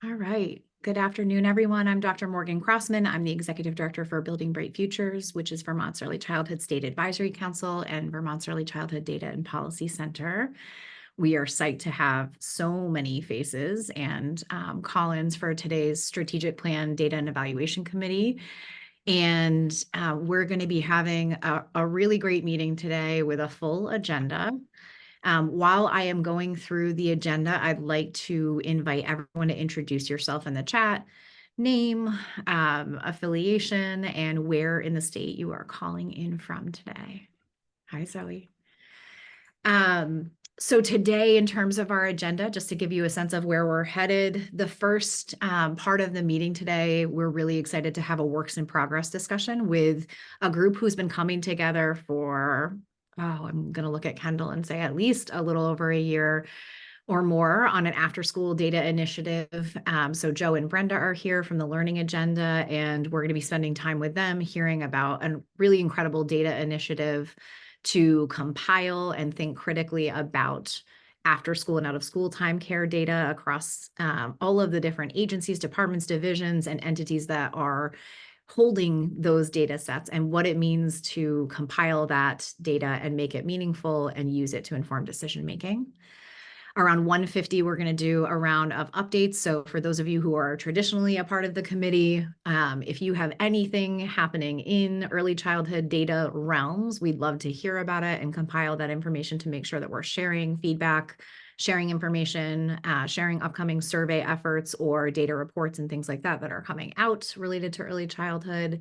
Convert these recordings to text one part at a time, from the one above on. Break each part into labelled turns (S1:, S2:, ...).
S1: All right. Good afternoon, everyone. I'm Dr. Morgan Crossman. I'm the Executive Director for Building Bright Futures, which is Vermont's Early Childhood State Advisory Council and Vermont's Early Childhood Data and Policy Center. We are psyched to have so many faces and call-ins for today's Strategic Plan Data and Evaluation Committee. And we're going to be having a really great meeting today with a full agenda. While I am going through the agenda, I'd like to invite everyone to introduce yourself in the chat, name, affiliation, and where in the state you are calling in from today. Hi, Zoe. So today, in terms of our agenda, just to give you a sense of where we're headed, the first part of the meeting today, we're really excited to have a works in progress discussion with a group who's been coming together for, I'm going to look at Kendall and say at least a little over a year or more on an after-school data initiative. So Joe and Brenda are here from the Learning Agenda, and we're going to be spending time with them hearing about a really incredible data initiative to compile and think critically about after school and out of school time care data across all of the different agencies, departments, divisions, and entities that are holding those data sets and what it means to compile that data and make it meaningful and use it to inform decision making. Around 1:50, we're going to do a round of updates. So for those of you who are traditionally a part of the committee, if you have anything happening in early childhood data realms, we'd love to hear about it and compile that information to make sure that we're sharing feedback, sharing information, sharing upcoming survey efforts or data reports and things like that that are coming out related to early childhood.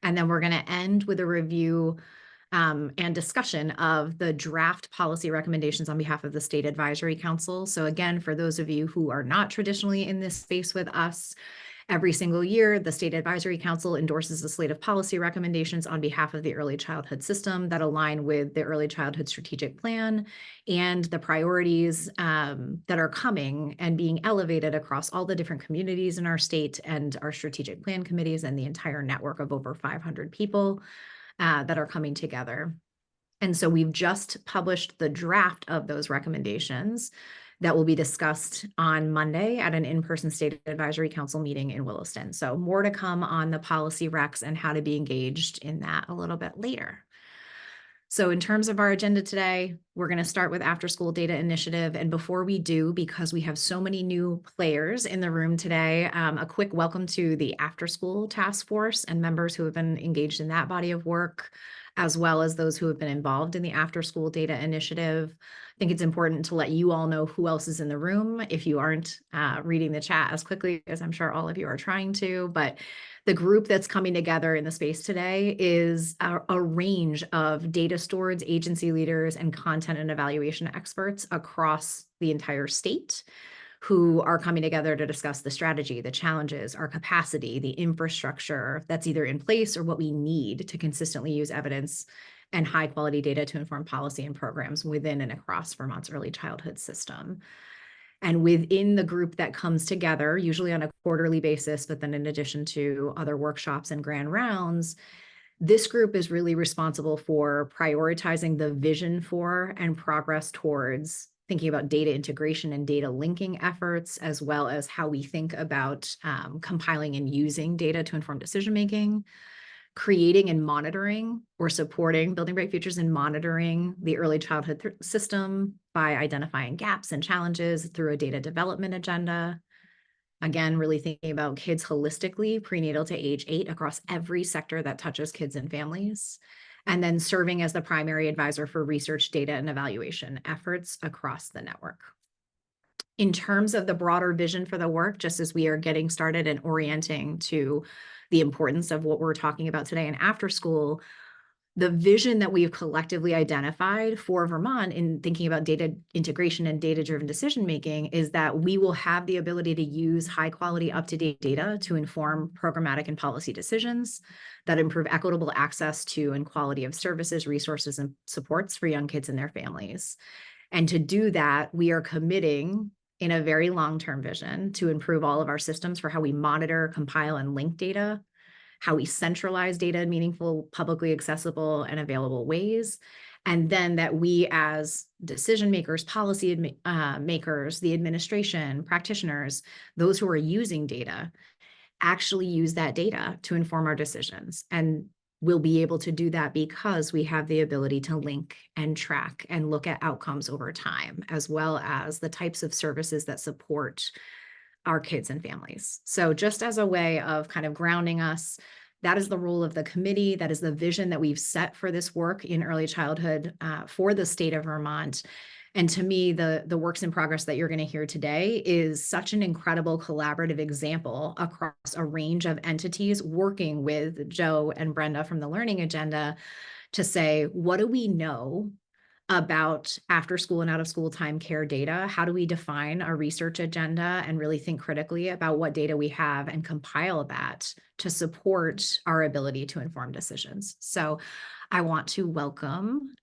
S1: And then we're going to end with a review and discussion of the draft policy recommendations on behalf of the State Advisory Council. So again, for those of you who are not traditionally in this space with us, every single year, the State Advisory Council endorses a slate of policy recommendations on behalf of the early childhood system that align with the Early Childhood Strategic Plan and the priorities that are coming and being elevated across all the different communities in our state and our strategic plan committees and the entire network of over 500 people that are coming together. And so we've just published the draft of those recommendations that will be discussed on Monday at an in-person State Advisory Council meeting in Williston. So more to come on the policy recs and how to be engaged in that a little bit later. So in terms of our agenda today, we're going to start with After School Data Initiative. And before we do, because we have so many new players in the room today, a quick welcome to the After School Task Force and members who have been engaged in that body of work, as well as those who have been involved in the After School Data Initiative. I think it's important to let you all know who else is in the room if you aren't reading the chat as quickly as I'm sure all of you are trying to, but the group that's coming together in the space today is a range of data stewards, agency leaders, and content and evaluation experts across the entire state who are coming together to discuss the strategy, the challenges, our capacity, the infrastructure that's either in place or what we need to consistently use evidence and high quality data to inform policy and programs within and across Vermont's early childhood system. And within the group that comes together, usually on a quarterly basis, but then in addition to other workshops and grand rounds, this group is really responsible for prioritizing the vision for and progress towards thinking about data integration and data linking efforts, as well as how we think about compiling and using data to inform decision-making, creating and monitoring or supporting Building Bright Futures and monitoring the early childhood system by identifying gaps and challenges through a data development agenda. Again, really thinking about kids holistically, prenatal to age 8 across every sector that touches kids and families, and then serving as the primary advisor for research, data, and evaluation efforts across the network. In terms of the broader vision for the work, just as we are getting started and orienting to the importance of what we're talking about today in after school, the vision that we've collectively identified for Vermont in thinking about data integration and data-driven decision-making is that we will have the ability to use high-quality, up-to-date data to inform programmatic and policy decisions that improve equitable access to and quality of services, resources, and supports for young kids and their families. And to do that, we are committing in a very long-term vision to improve all of our systems for how we monitor, compile, and link data, how we centralize data in meaningful, publicly accessible, and available ways, And then that we as decision makers, policy makers, the administration, practitioners, those who are using data, actually use that data to inform our decisions. And we'll be able to do that because we have the ability to link and track and look at outcomes over time, as well as the types of services that support our kids and families. So just as a way of kind of grounding us, that is the role of the committee. That is the vision that we've set for this work in early childhood for the state of Vermont. And to me, the works in progress that you're going to hear today is such an incredible collaborative example across a range of entities working with Joe and Brenda from the Learning Agenda to say, what do we know about after school and out of school time care data? How do we define a research agenda and really think critically about what data we have and compile that to support our ability to inform decisions? So I want to welcome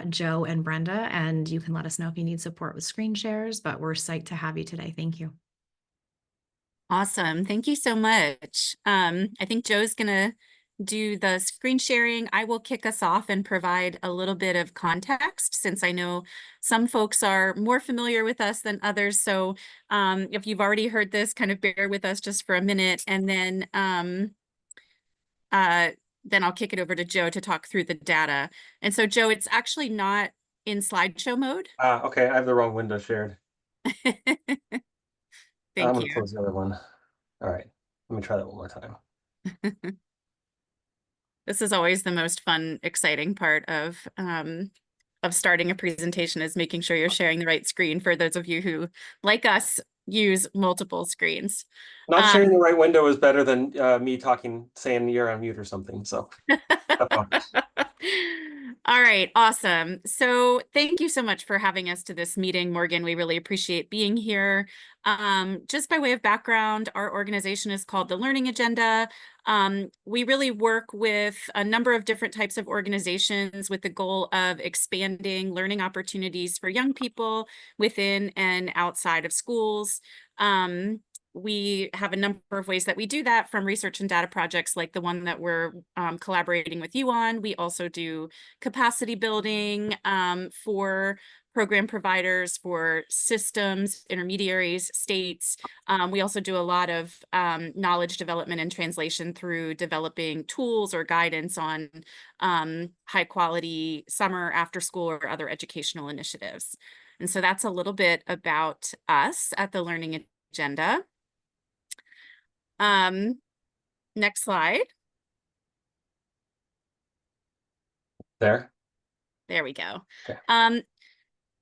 S1: Joe and Brenda, and you can let us know if you need support with screen shares, but we're psyched to have you today. Thank you.
S2: Awesome. Thank you so much. I think Joe's going to do the screen sharing. I will kick us off and provide a little bit of context, since I know some folks are more familiar with us than others. So if you've already heard this, kind of bear with us just for a minute, and then I'll kick it over to Joe to talk through the data. And so, Joe, it's actually not in slideshow mode.
S3: Okay, I have the wrong window shared. I'm
S2: Thank
S3: gonna
S2: you.
S3: close the other one. All right, let me try that one more time.
S2: This is always the most fun, exciting part of starting a presentation, is making sure you're sharing the right screen for those of you who, like us, use multiple screens.
S3: Not sharing the right window is better than me talking, saying you're on mute or something. So.
S2: All right, awesome. So thank you so much for having us to this meeting, Morgan. We really appreciate being here. Just by way of background, our organization is called the Learning Agenda. We really work with a number of different types of organizations with the goal of expanding learning opportunities for young people within and outside of schools. We have a number of ways that we do that, from research and data projects like the one that we're collaborating with you on. We also do capacity building for program providers, for systems, intermediaries, states. We also do a lot of knowledge development and translation through developing tools or guidance on high quality summer, after school, or other educational initiatives. And so that's a little bit about us at the Learning Agenda. Next slide.
S3: There
S2: we go.
S3: Okay.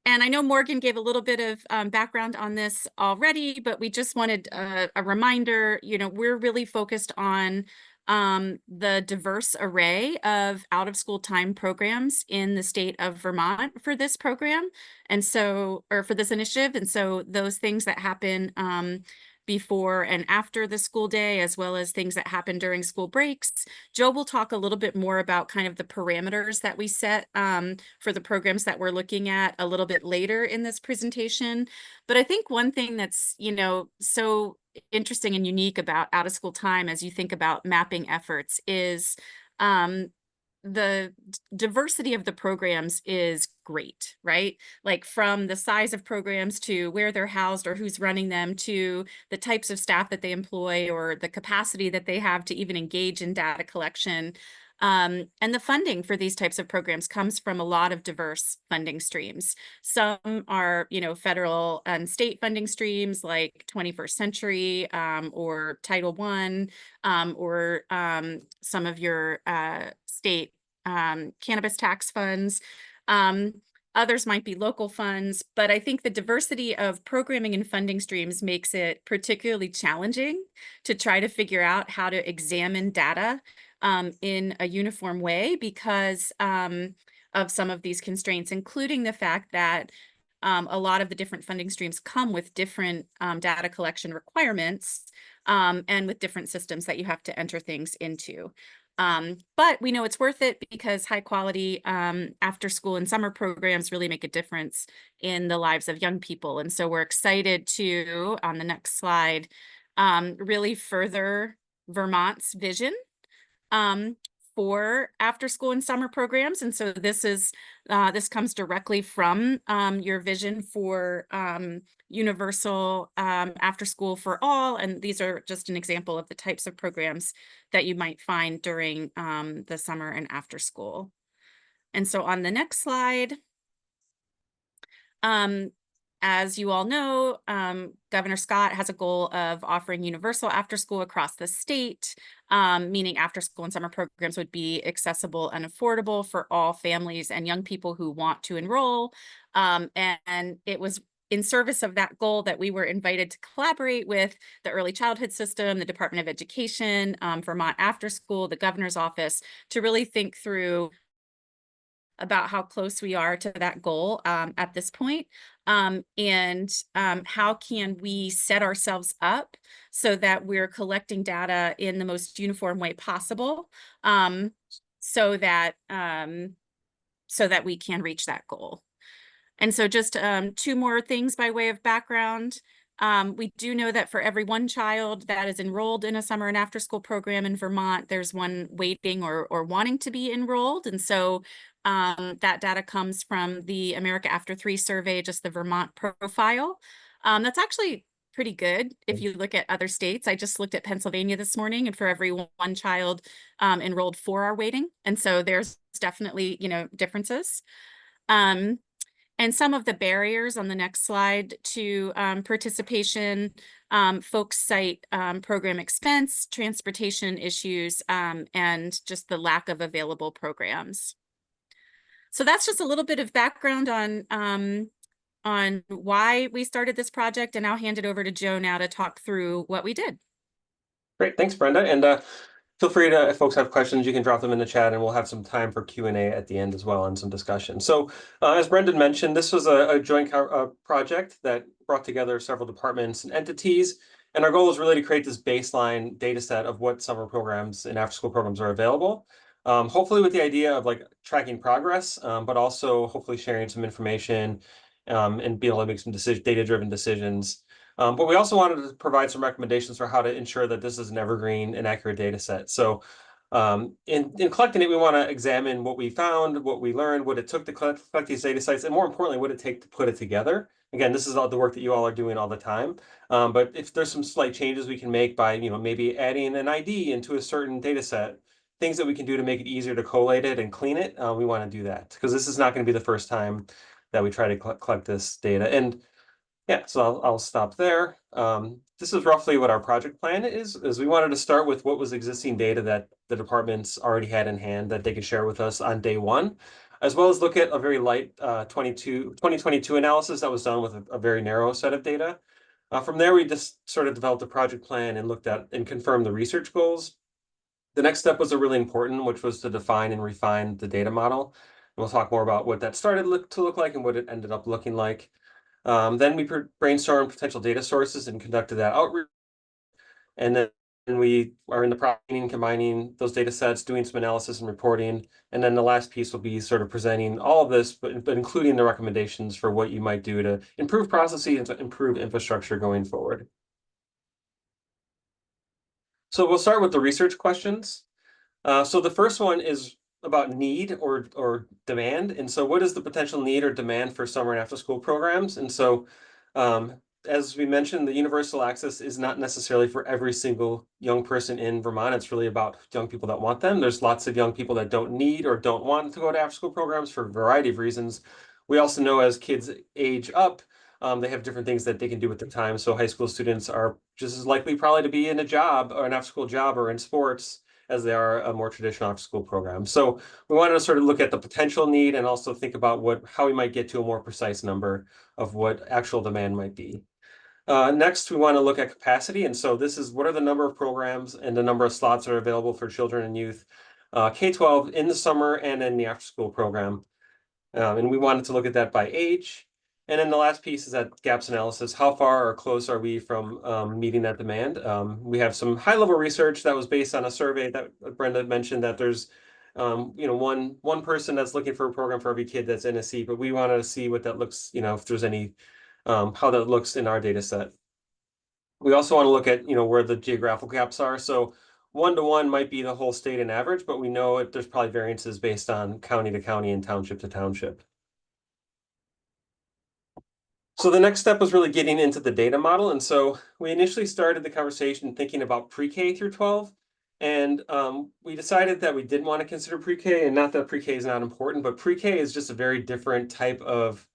S2: And I know Morgan gave a little bit of background on this already, but we just wanted a reminder. We're really focused on the diverse array of out of school time programs in the state of Vermont for this program. And so, or for this initiative. And so those things that happen before and after the school day, as well as things that happen during school breaks. Joe will talk a little bit more about kind of the parameters that we set for the programs that we're looking at a little bit later in this presentation. But I think one thing that's, so interesting and unique about out of school time as you think about mapping efforts is the diversity of the programs is great, right? Like from the size of programs to where they're housed or who's running them, to the types of staff that they employ or the capacity that they have to even engage in data collection. And the funding for these types of programs comes from a lot of diverse funding streams. Some are, federal and state funding streams like 21st Century or Title I, or some of your state cannabis tax funds. Others might be local funds, but I think the diversity of programming and funding streams makes it particularly challenging to try to figure out how to examine data in a uniform way because of some of these constraints, including the fact that a lot of the different funding streams come with different data collection requirements and with different systems that you have to enter things into. But we know it's worth it because high quality after school and summer programs really make a difference in the lives of young people. And so we're excited to, on the next slide, really further Vermont's vision for after school and summer programs. And so this comes directly from your vision for universal after school for all. And these are just an example of the types of programs that you might find during the summer and after school. And so on the next slide, as you all know, Governor Scott has a goal of offering universal after school across the state, meaning after school and summer programs would be accessible and affordable for all families and young people who want to enroll. And it was in service of that goal that we were invited to collaborate with the early childhood system, the Department of Education, Vermont After School, the governor's office, to really think through about how close we are to that goal at this point, and how can we set ourselves up so that we're collecting data in the most uniform way possible, so that we can reach that goal. And so just two more things by way of background. We do know that for every one child that is enrolled in a summer and after school program in Vermont, there's one waiting or wanting to be enrolled. And so that data comes from the America After 3 survey, just the Vermont profile. That's actually pretty good if you look at other states. I just looked at Pennsylvania this morning, and for every one child enrolled, 4 are waiting. And so there's definitely, differences. And some of the barriers on the next slide to participation, folks cite program expense, transportation issues, and just the lack of available programs. So that's just a little bit of background on why we started this project, and I'll hand it over to Joe now to talk through what we did.
S3: Great, thanks, Brenda. And feel free to, if folks have questions, you can drop them in the chat, and we'll have some time for Q&A at the end as well and some discussion. So as Brendan mentioned, this was a joint project that brought together several departments and entities. And our goal is really to create this baseline data set of what summer programs and after-school programs are available. Hopefully with the idea of like tracking progress, but also hopefully sharing some information and be able to make some data-driven decisions. But we also wanted to provide some recommendations for how to ensure that this is an evergreen and accurate data set. So in collecting it, we want to examine what we found, what we learned, what it took to collect these data sets, and more importantly, what it takes to put it together. Again, this is all the work that you all are doing all the time. But if there's some slight changes we can make by, maybe adding an ID into a certain data set, things that we can do to make it easier to collate it and clean it, we want to do that, because this is not going to be the first time that we try to collect this data. And yeah, so I'll stop there. This is roughly what our project plan is we wanted to start with what was existing data that the departments already had in hand that they could share with us on day one, as well as look at a very light 2022 analysis that was done with a very narrow set of data. From there, we just sort of developed a project plan and looked at and confirmed the research goals. The next step was a really important, which was to define and refine the data model. And we'll talk more about what that started to look like and what it ended up looking like. Then we brainstormed potential data sources and conducted that outreach. And then we are in the process of combining those data sets, doing some analysis and reporting. And then the last piece will be sort of presenting all of this, but including the recommendations for what you might do to improve processes and to improve infrastructure going forward. So we'll start with the research questions. So the first one is about need or demand. And so what is the potential need or demand for summer and after school programs? And so as we mentioned, the universal access is not necessarily for every single young person in Vermont. It's really about young people that want them. There's lots of young people that don't need or don't want to go to after school programs for a variety of reasons. We also know as kids age up, they have different things that they can do with their time. So high school students are just as likely probably to be in a job or an after school job or in sports as they are a more traditional after school program. So we wanted to sort of look at the potential need and also think about how we might get to a more precise number of what actual demand might be. Next, we want to look at capacity. And so this is what are the number of programs and the number of slots that are available for children and youth, K-12 in the summer and in the after school program. And we wanted to look at that by age. And then the last piece is that gaps analysis. How far or close are we from meeting that demand? We have some high-level research that was based on a survey that Brenda mentioned that there's one person that's looking for a program for every kid that's in a seat, but we wanted to see what that looks, if there's any, how that looks in our data set. We also want to look at, where the geographical gaps are. So 1-to-1 might be the whole state and average, but we know there's probably variances based on county to county and township to township. So the next step was really getting into the data model. And so we initially started the conversation thinking about pre-K through 12. And we decided that we didn't want to consider pre-K, and not that pre-K is not important, but pre-K is just a very different type of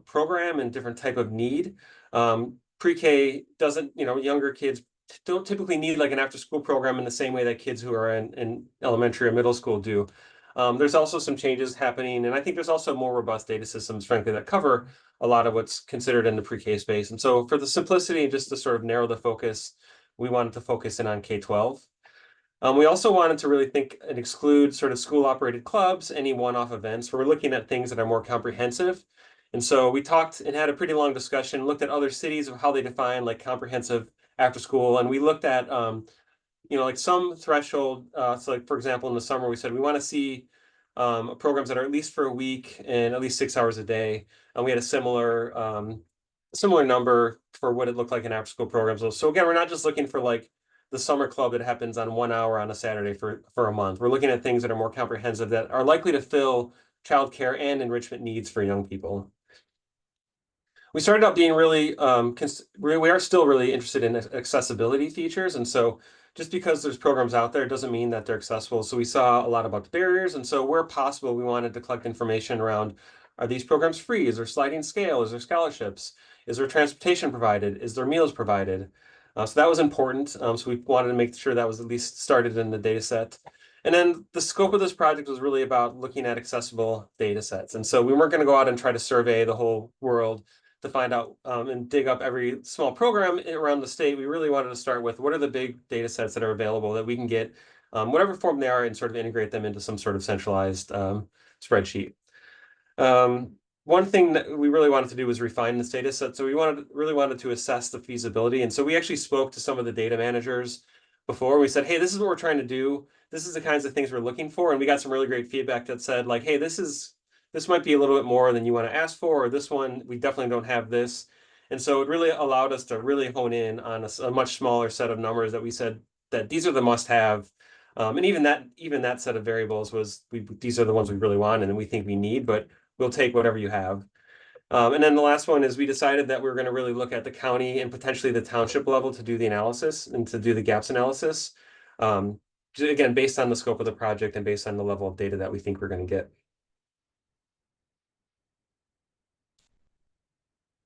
S3: program and different type of need. Pre-K doesn't, younger kids don't typically need like an after-school program in the same way that kids who are in elementary or middle school do. There's also some changes happening, and I think there's also more robust data systems, frankly, that cover a lot of what's considered in the pre-K space. And so for the simplicity and just to sort of narrow the focus, we wanted to focus in on K-12. We also wanted to really think and exclude sort of school-operated clubs, any one-off events. We're looking at things that are more comprehensive. And so we talked and had a pretty long discussion, looked at other cities of how they define like comprehensive after school. And we looked at, like some threshold. So like, for example, in the summer, we said we want to see programs that are at least for a week and at least 6 hours a day. And we had a similar number for what it looked like in after school programs. So again, we're not just looking for like the summer club that happens on 1 hour on a Saturday for a month. We're looking at things that are more comprehensive, that are likely to fill childcare and enrichment needs for young people. We started out being really, we are still really interested in accessibility features. And so just because there's programs out there doesn't mean that they're accessible. So we saw a lot about the barriers. And so where possible, we wanted to collect information around, are these programs free? Is there sliding scale? Is there scholarships? Is there transportation provided? Is there meals provided? So that was important. So we wanted to make sure that was at least started in the data set. And then the scope of this project was really about looking at accessible data sets. And so we weren't going to go out and try to survey the whole world to find out and dig up every small program around the state. We really wanted to start with what are the big data sets that are available that we can get, whatever form they are, and sort of integrate them into some sort of centralized spreadsheet. One thing that we really wanted to do was refine this data set. So we really wanted to assess the feasibility. And so we actually spoke to some of the data managers before. We said, hey, this is what we're trying to do. This is the kinds of things we're looking for. And we got some really great feedback that said like, hey, this might be a little bit more than you want to ask for, or this one, we definitely don't have this. And so it really allowed us to really hone in on a much smaller set of numbers that we said that these are the must-have. And even that set of variables these are the ones we really want and we think we need, but we'll take whatever you have. And then the last one is we decided that we're going to really look at the county and potentially the township level to do the analysis and to do the gaps analysis. Again, based on the scope of the project and based on the level of data that we think we're going to get.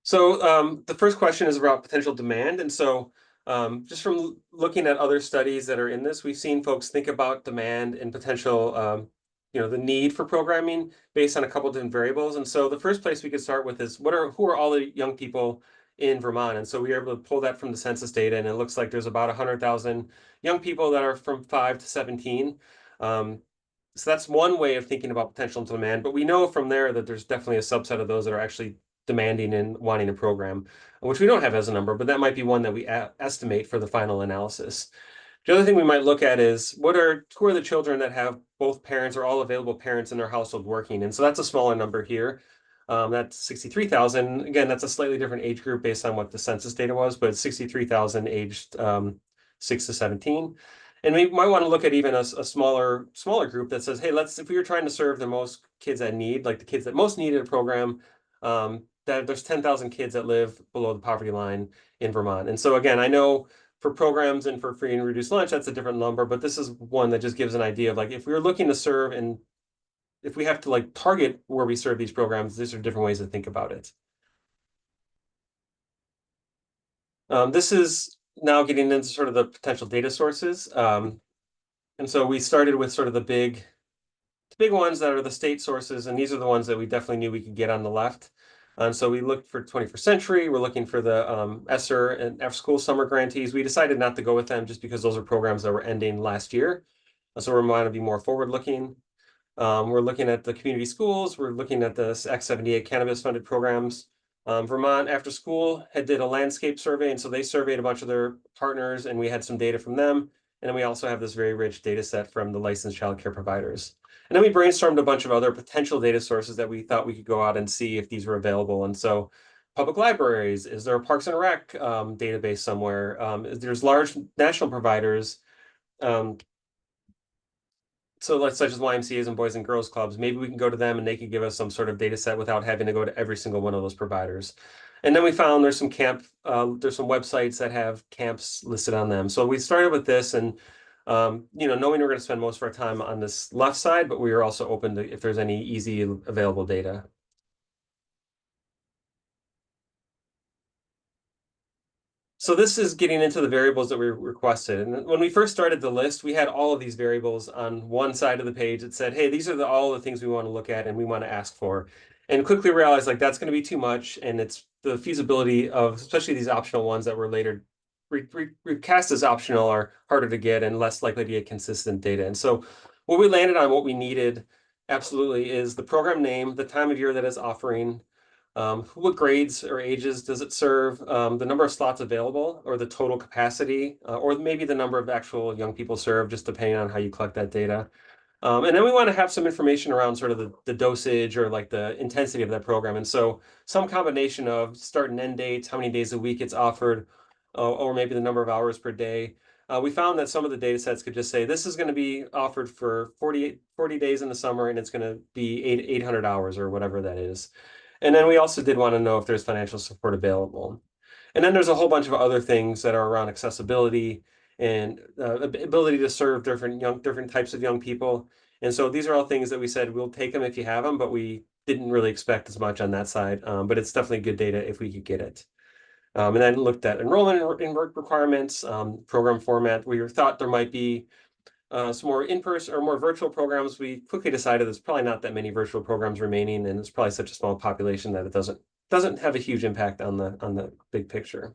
S3: So the first question is about potential demand. And so just from looking at other studies that are in this, we've seen folks think about demand and potential, the need for programming based on a couple of different variables. And so the first place we could start with is who are all the young people in Vermont? And so we were able to pull that from the census data, and it looks like there's about 100,000 young people that are from 5 to 17. So that's one way of thinking about potential demand, but we know from there that there's definitely a subset of those that are actually demanding and wanting a program, which we don't have as a number, but that might be one that we estimate for the final analysis. The other thing we might look at is who are the children that have both parents or all available parents in their household working? And so that's a smaller number here. That's 63,000. Again, that's a slightly different age group based on what the census data was, but 63,000 aged 6 to 17. And we might want to look at even a smaller group that says, hey, if we were trying to serve the most kids that need, like the kids that most needed a program, that there's 10,000 kids that live below the poverty line in Vermont. And so again, I know for programs and for free and reduced lunch, that's a different number, but this is one that just gives an idea of like, if we were looking to serve and if we have to like target where we serve these programs, these are different ways to think about it. This is now getting into sort of the potential data sources. And so we started with sort of the big ones that are the state sources, and these are the ones that we definitely knew we could get on the left. And so we looked for 21st Century, we're looking for the ESSER and Afterschool summer grantees. We decided not to go with them just because those are programs that were ending last year. So we want to be more forward-looking. We're looking at the community schools. We're looking at the Act 78 cannabis-funded programs. Vermont After School did a landscape survey, and so they surveyed a bunch of their partners, and we had some data from them. And then we also have this very rich data set from the licensed childcare providers. And then we brainstormed a bunch of other potential data sources that we thought we could go out and see if these were available. And so public libraries, is there a Parks and Rec database somewhere? There's large national providers So like such as YMCA's and Boys and Girls Clubs, maybe we can go to them and they could give us some sort of data set without having to go to every single one of those providers. And then we found there's some websites that have camps listed on them. So we started with this and knowing we're going to spend most of our time on this left side, but we are also open to if there's any easy available data. So this is getting into the variables that we requested. And when we first started the list, we had all of these variables on one side of the page that said, hey, these are all the things we want to look at and we want to ask for. And quickly realized like that's going to be too much. And it's the feasibility of, especially these optional ones that were later recast as optional are harder to get and less likely to get consistent data. And so what we landed on, what we needed absolutely is the program name, the time of year that it's offering, what grades or ages does it serve? The number of slots available or the total capacity, or maybe the number of actual young people served, just depending on how you collect that data. And then we want to have some information around sort of the dosage or like the intensity of that program. And so some combination of start and end dates, how many days a week it's offered, or maybe the number of hours per day. We found that some of the data sets could just say, this is going to be offered for 40 days in the summer, and it's going to be 800 hours or whatever that is. And then we also did want to know if there's financial support available. And then there's a whole bunch of other things that are around accessibility and ability to serve different types of young people. And so these are all things that we said we'll take them if you have them, but we didn't really expect as much on that side. But it's definitely good data if we could get it. And then looked at enrollment and work requirements, program format. We thought there might be some more in-person or more virtual programs. We quickly decided there's probably not that many virtual programs remaining, and it's probably such a small population that it doesn't have a huge impact on the big picture.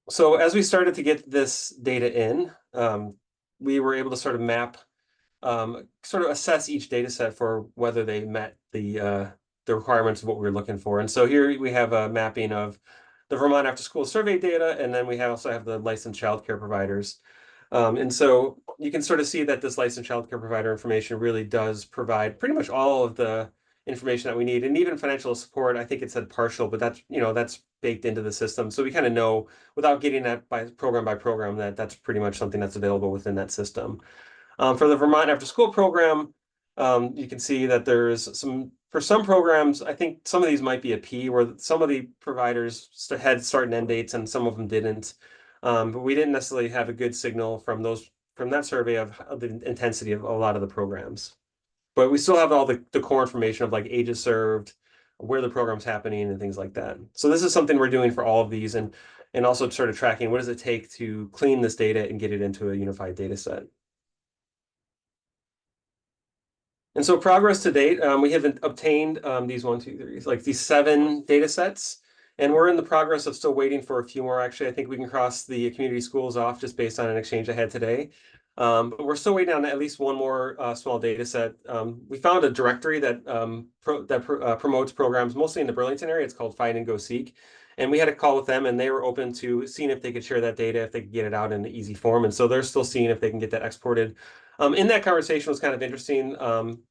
S3: So as we started to get this data in, we were able to sort of map, sort of assess each data set for whether they met the requirements of what we were looking for. And so here we have a mapping of the Vermont After School survey data, and then we also have the licensed childcare providers. And so you can sort of see that this licensed childcare provider information really does provide pretty much all of the information that we need. And even financial support, I think it said partial, but that's baked into the system. So we kind of know without getting that by program that that's pretty much something that's available within that system. For the Vermont After School program, you can see that for some programs, I think some of these might be a P, where some of the providers had start and end dates and some of them didn't. But we didn't necessarily have a good signal from that survey of the intensity of a lot of the programs. But we still have all the core information of like ages served, where the program's happening and things like that. So this is something we're doing for all of these and also sort of tracking what does it take to clean this data and get it into a unified data set. And so progress to date, we have obtained these 7 data sets, and we're in the progress of still waiting for a few more. Actually, I think we can cross the community schools off just based on an exchange I had today. But we're still waiting on at least one more small data set. We found a directory that promotes programs mostly in the Burlington area. It's called Find and Go Seek. And we had a call with them, and they were open to seeing if they could share that data, if they could get it out in an easy form. And so they're still seeing if they can get that exported. In that conversation was kind of interesting.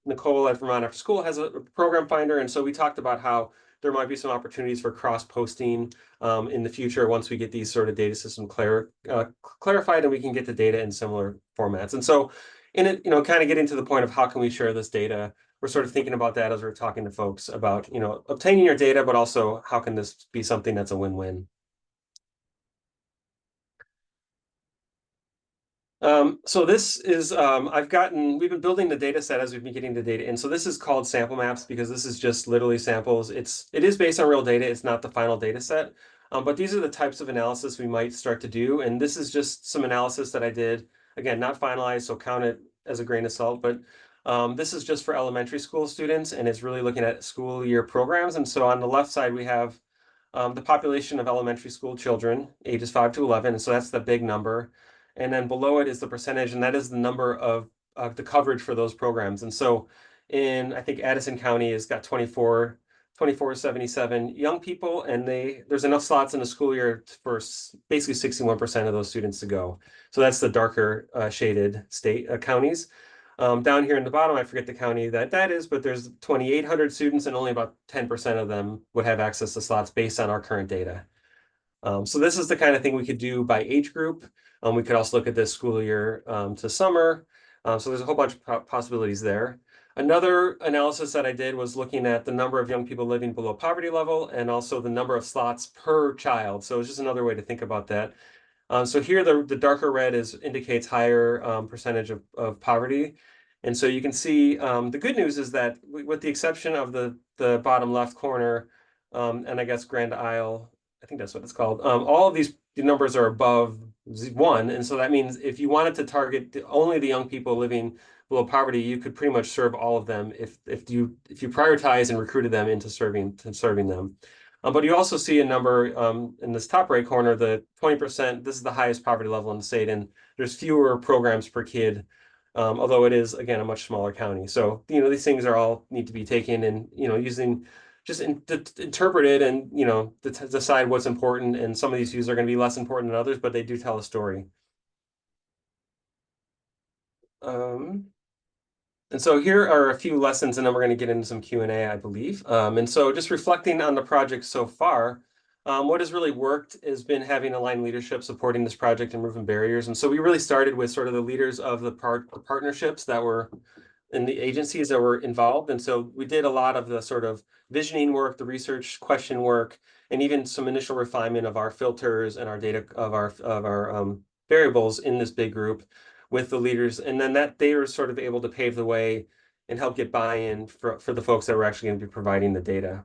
S3: Nicole at Vermont After School has a program finder, and so we talked about how there might be some opportunities for cross-posting in the future once we get these sort of data systems clarified and we can get the data in similar formats. And so in it, kind of getting to the point of how can we share this data, we're sort of thinking about that as we're talking to folks about, obtaining your data, but also how can this be something that's a win-win. So this is, we've been building the data set as we've been getting the data in. So this is called sample maps because this is just literally samples. It is based on real data. It's not the final data set. But these are the types of analysis we might start to do. And this is just some analysis that I did. Again, not finalized, so count it as a grain of salt. But this is just for elementary school students, and it's really looking at school year programs. And so on the left side, we have the population of elementary school children, ages 5 to 11. And so that's the big number. And then below it is the percentage, and that is the number of the coverage for those programs. And so I think Addison County has got 2477 young people, and there's enough slots in the school year for basically 61% of those students to go. So that's the darker shaded state counties. Down here in the bottom, I forget the county that is, but there's 2,800 students and only about 10% of them would have access to slots based on our current data. So this is the kind of thing we could do by age group. We could also look at this school year to summer. So there's a whole bunch of possibilities there. Another analysis that I did was looking at the number of young people living below poverty level and also the number of slots per child. So it's just another way to think about that. So here the darker red indicates higher percentage of poverty. And so you can see the good news is that with the exception of the bottom left corner and I guess Grand Isle, I think that's what it's called, all of these numbers are above 1. And so that means if you wanted to target only the young people living below poverty, you could pretty much serve all of them if you prioritize and recruited them into serving them. But you also see a number in this top right corner, the 20%, this is the highest poverty level in the state, and there's fewer programs per kid, although it is, again, a much smaller county. So, these things are all need to be taken and, using just interpreted and, decide what's important. And some of these views are going to be less important than others, but they do tell a story. And so here are a few lessons, and then we're going to get into some Q&A, I believe. And so just reflecting on the project so far, what has really worked has been having aligned leadership supporting this project and removing barriers. And so we really started with sort of the leaders of the partnerships that were in the agencies that were involved. And so we did a lot of the sort of visioning work, the research question work, and even some initial refinement of our filters and our data of our variables in this big group with the leaders. And then that they were sort of able to pave the way and help get buy-in for the folks that were actually going to be providing the data.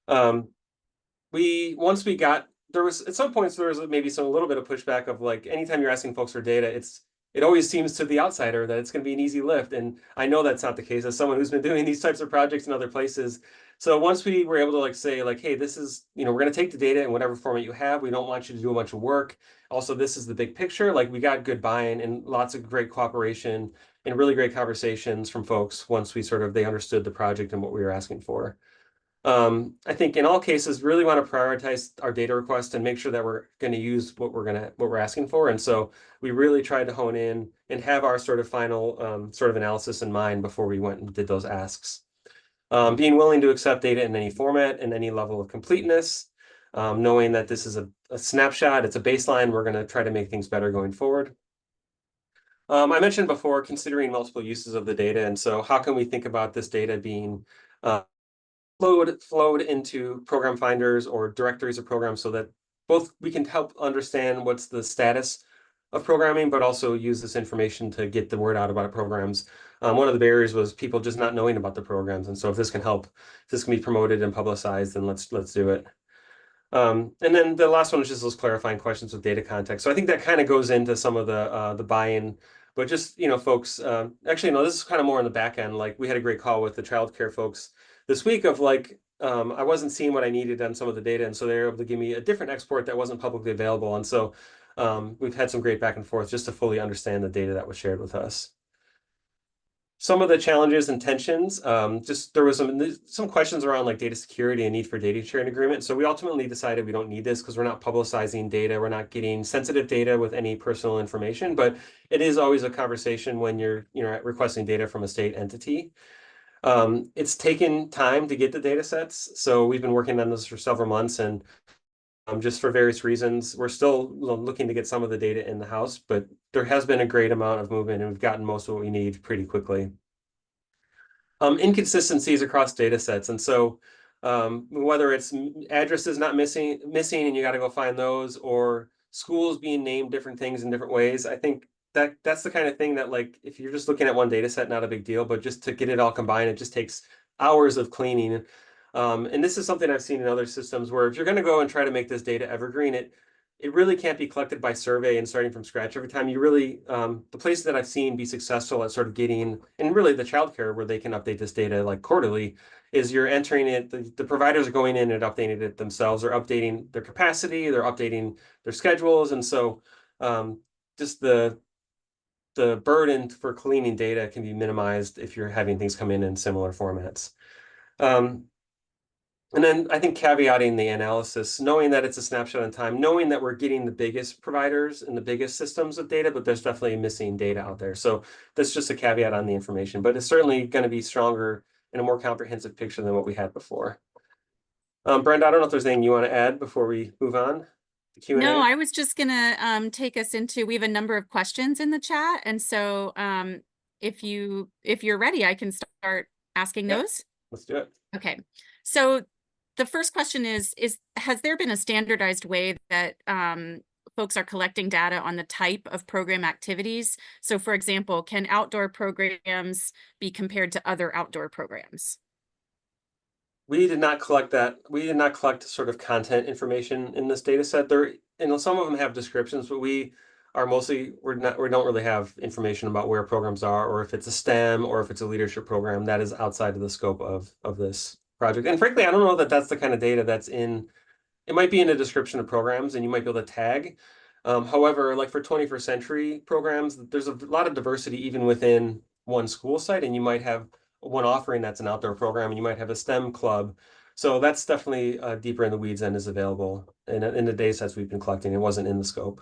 S3: Once we got, there was at some points there was maybe a little bit of pushback of like anytime you're asking folks for data, it always seems to the outsider that it's going to be an easy lift. And I know that's not the case as someone who's been doing these types of projects in other places. So once we were able to say hey, this is, we're going to take the data in whatever format you have. We don't want you to do a bunch of work. Also, this is the big picture. We got good buy-in and lots of great cooperation and really great conversations from folks once they understood the project and what we were asking for. I think in all cases, really want to prioritize our data request and make sure that we're going to use what we're asking for. And so we really tried to hone in and have our sort of final sort of analysis in mind before we went and did those asks. Being willing to accept data in any format and any level of completeness, knowing that this is a snapshot, it's a baseline, we're going to try to make things better going forward. I mentioned before considering multiple uses of the data. And so how can we think about this data being flowed into program finders or directories of programs so that both we can help understand what's the status of programming, but also use this information to get the word out about programs. One of the barriers was people just not knowing about the programs. And so if this can help, if this can be promoted and publicized, then let's do it. And then the last one was just those clarifying questions with data context. So I think that kind of goes into some of the buy-in, but just, folks, actually, no, this is kind of more on the back end. We had a great call with the childcare folks this week of I wasn't seeing what I needed on some of the data. And so they were able to give me a different export that wasn't publicly available. And so we've had some great back and forth just to fully understand the data that was shared with us. Some of the challenges and tensions, just there was some questions around data security and need for data sharing agreement. So we ultimately decided we don't need this because we're not publicizing data. We're not getting sensitive data with any personal information, but it is always a conversation when you're requesting data from a state entity. It's taken time to get the data sets. So we've been working on this for several months and just for various reasons, we're still looking to get some of the data in the house, but there has been a great amount of movement and we've gotten most of what we need pretty quickly. Inconsistencies across data sets. And so whether it's addresses not missing and you got to go find those, or schools being named different things in different ways, I think that's the kind of thing that if you're just looking at one data set, not a big deal, but just to get it all combined, it just takes hours of cleaning. And this is something I've seen in other systems where if you're going to go and try to make this data evergreen, it really can't be collected by survey and starting from scratch every time. You really, the places that I've seen be successful at sort of getting, and really the childcare where they can update this data quarterly, is you're entering it, the providers are going in and updating it themselves, or updating their capacity, they're updating their schedules. And so just the burden for cleaning data can be minimized if you're having things come in similar formats. And then I think caveating the analysis, knowing that it's a snapshot in time, knowing that we're getting the biggest providers and the biggest systems of data, but there's definitely missing data out there. So that's just a caveat on the information, but it's certainly going to be stronger and a more comprehensive picture than what we had before. Brenda, I don't know if there's anything you want to add before we move on to Q&A.
S2: No, I was just gonna take us into, we have a number of questions in the chat. And so if you're ready, I can start asking those.
S3: Let's do it.
S2: Okay. So the first question is has there been a standardized way that folks are collecting data on the type of program activities? So for example, can outdoor programs be compared to other outdoor programs?
S3: We did not collect that. We did not collect sort of content information in this data set. There, some of them have descriptions, but we don't really have information about where programs are, or if it's a STEM, or if it's a leadership program. That is outside of the scope of this project. And frankly, I don't know that that's the kind of data that's in. It might be in a description of programs, and you might be able to tag. However, like for 21st century programs, there's a lot of diversity even within one school site, and you might have one offering that's an outdoor program, and you might have a STEM club. So that's definitely deeper in the weeds and is available in the data sets we've been collecting. It wasn't in the scope.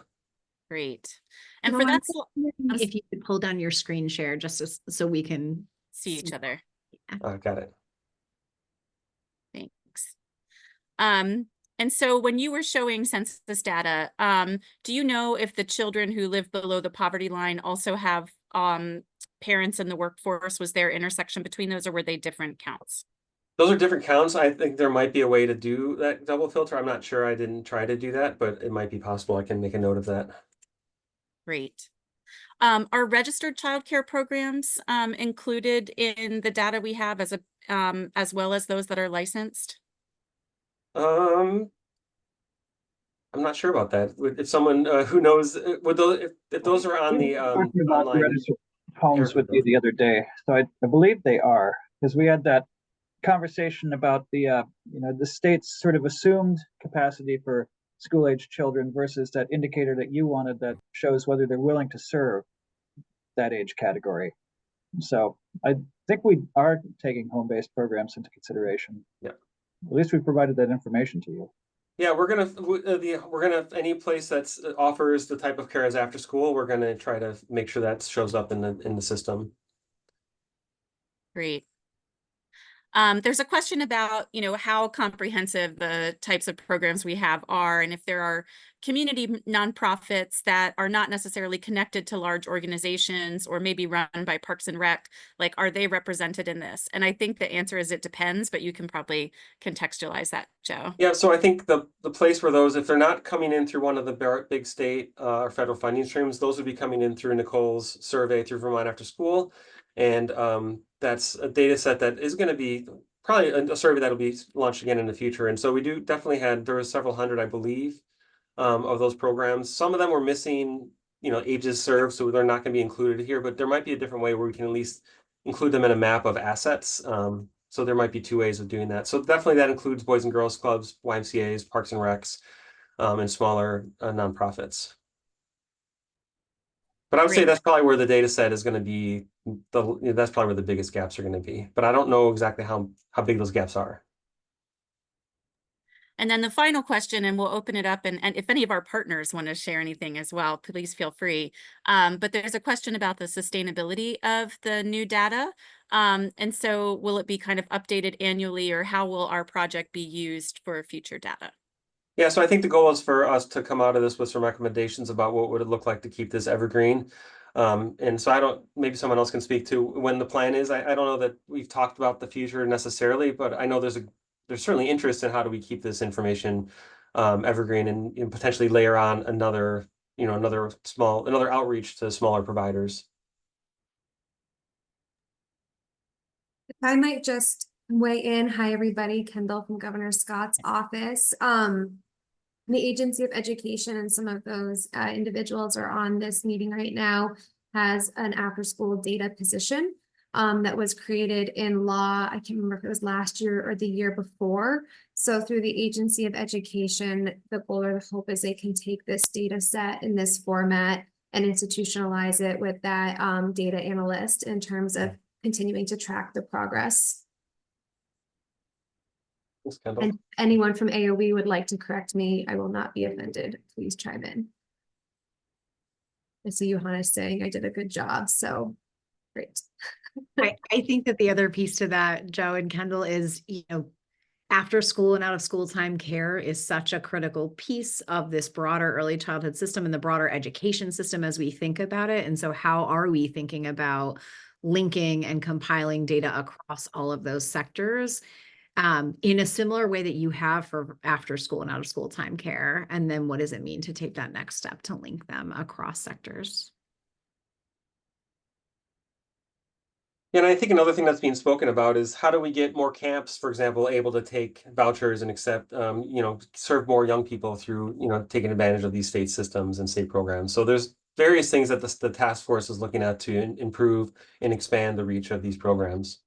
S2: Great. And for that,
S1: if you could pull down your screen share just so we can
S2: see each other.
S3: Got it.
S2: Thanks. And so when you were showing census data, do you know if the children who live below the poverty line also have parents in the workforce? Was there intersection between those, or were they different counts?
S3: Those are different counts. I think there might be a way to do that double filter. I'm not sure. I didn't try to do that, but it might be possible. I can make a note of that.
S2: Great. Are registered childcare programs included in the data we have as well as those that are licensed?
S3: I'm not sure about that. If someone who knows, would those, if those are on the
S4: talking about
S3: online
S4: the registered homes with you the other day, so I believe they are, because we had that conversation about the the state's sort of assumed capacity for school-age children versus that indicator that you wanted that shows whether they're willing to serve that age category. So I think we are taking home-based programs into consideration.
S3: Yeah.
S4: At least we provided that information to you.
S3: Yeah, we're gonna any place that's offers the type of care as after school, we're gonna try to make sure that shows up in the system.
S2: Great. There's a question about, how comprehensive the types of programs we have are, and if there are community nonprofits that are not necessarily connected to large organizations or maybe run by Parks and Rec, like, are they represented in this? And I think the answer is it depends, but you can probably contextualize that, Joe.
S3: Yeah, so I think the place where those, if they're not coming in through one of the big state or federal funding streams, those would be coming in through Nicole's survey through Vermont After School. And that's a data set that is going to be probably a survey that'll be launched again in the future. And so we do definitely there was several hundred, I believe, of those programs. Some of them were missing, ages served, so they're not going to be included here, but there might be a different way where we can at least include them in a map of assets. So there might be two ways of doing that. So definitely that includes Boys and Girls Clubs, YMCAs, Parks and Recs, and smaller nonprofits. But I would say that's probably where the data set is going to be. That's probably where the biggest gaps are going to be. But I don't know exactly how big those gaps are.
S2: And then the final question, and we'll open it up, and if any of our partners want to share anything as well, please feel free. But there's a question about the sustainability of the new data. And so will it be kind of updated annually, or how will our project be used for future data?
S3: Yeah, so I think the goal is for us to come out of this with some recommendations about what would it look like to keep this evergreen. And so maybe someone else can speak to when the plan is. I don't know that we've talked about the future necessarily, but I know there's certainly interest in how do we keep this information evergreen and potentially layer on another outreach to smaller providers.
S5: If I might just weigh in. Hi, everybody. Kendall from Governor Scott's office. The Agency of Education and some of those individuals are on this meeting right now, has an after-school data position that was created in law. I can't remember if it was last year or the year before. So through the Agency of Education, the goal or the hope is they can take this data set in this format and institutionalize it with that data analyst in terms of continuing to track the progress.
S3: Thanks, Kendall.
S5: And anyone from AOE would like to correct me, I will not be offended. Please chime in. I see Johanna saying I did a good job, so great.
S1: I think that the other piece to that, Joe and Kendall, is, after school and out of school time care is such a critical piece of this broader early childhood system and the broader education system as we think about it. And so how are we thinking about linking and compiling data across all of those sectors in a similar way that you have for after school and out of school time care? And then what does it mean to take that next step to link them across sectors?
S3: And I think another thing that's being spoken about is how do we get more camps, for example, able to take vouchers and accept, serve more young people through, taking advantage of these state systems and state programs. So there's various things that the task force is looking at to improve and expand the reach of these programs.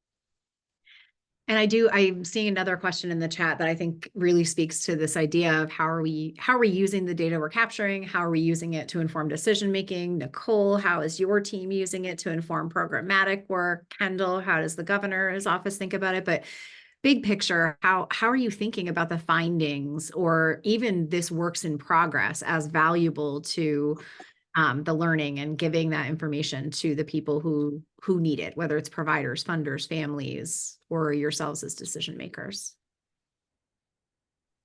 S1: And I'm seeing another question in the chat that I think really speaks to this idea of how are we using the data we're capturing? How are we using it to inform decision-making? Nicole, how is your team using it to inform programmatic work? Kendall, how does the governor's office think about it? But big picture, how are you thinking about the findings or even this works in progress as valuable to the learning and giving that information to the people who need it, whether it's providers, funders, families, or yourselves as decision makers?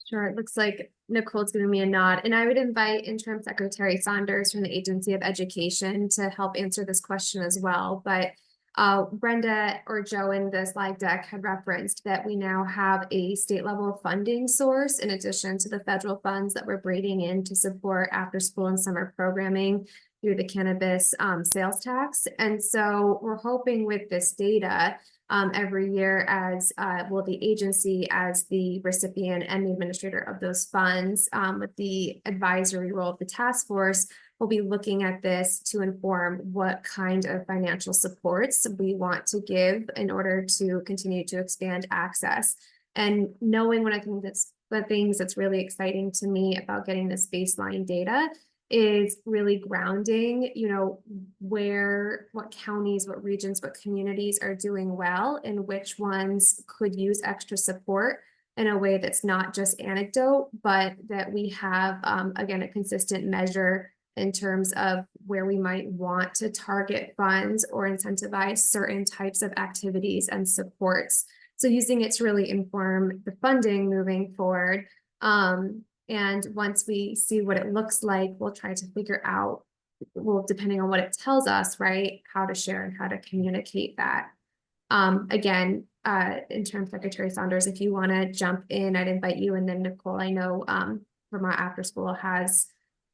S5: Sure, it looks like Nicole's giving me a nod, and I would invite Interim Secretary Saunders from the Agency of Education to help answer this question as well. But Brenda or Joe in the slide deck had referenced that we now have a state level funding source in addition to the federal funds that we're bringing in to support after school and summer programming through the cannabis sales tax. And so we're hoping with this data every year as the agency as the recipient and the administrator of those funds with the advisory role of the task force, we'll be looking at this to inform what kind of financial supports we want to give in order to continue to expand access. And knowing one of the things that's really exciting to me about getting this baseline data is really grounding, what counties, what regions, what communities are doing well and which ones could use extra support in a way that's not just anecdote, but that we have, again, a consistent measure in terms of where we might want to target funds or incentivize certain types of activities and supports. So using it to really inform the funding moving forward. And once we see what it looks like, we'll try to figure out, depending on what it tells us, right, how to share and how to communicate that. Again, Interim Secretary Saunders, if you want to jump in, I'd invite you. And then Nicole, I know Vermont After School has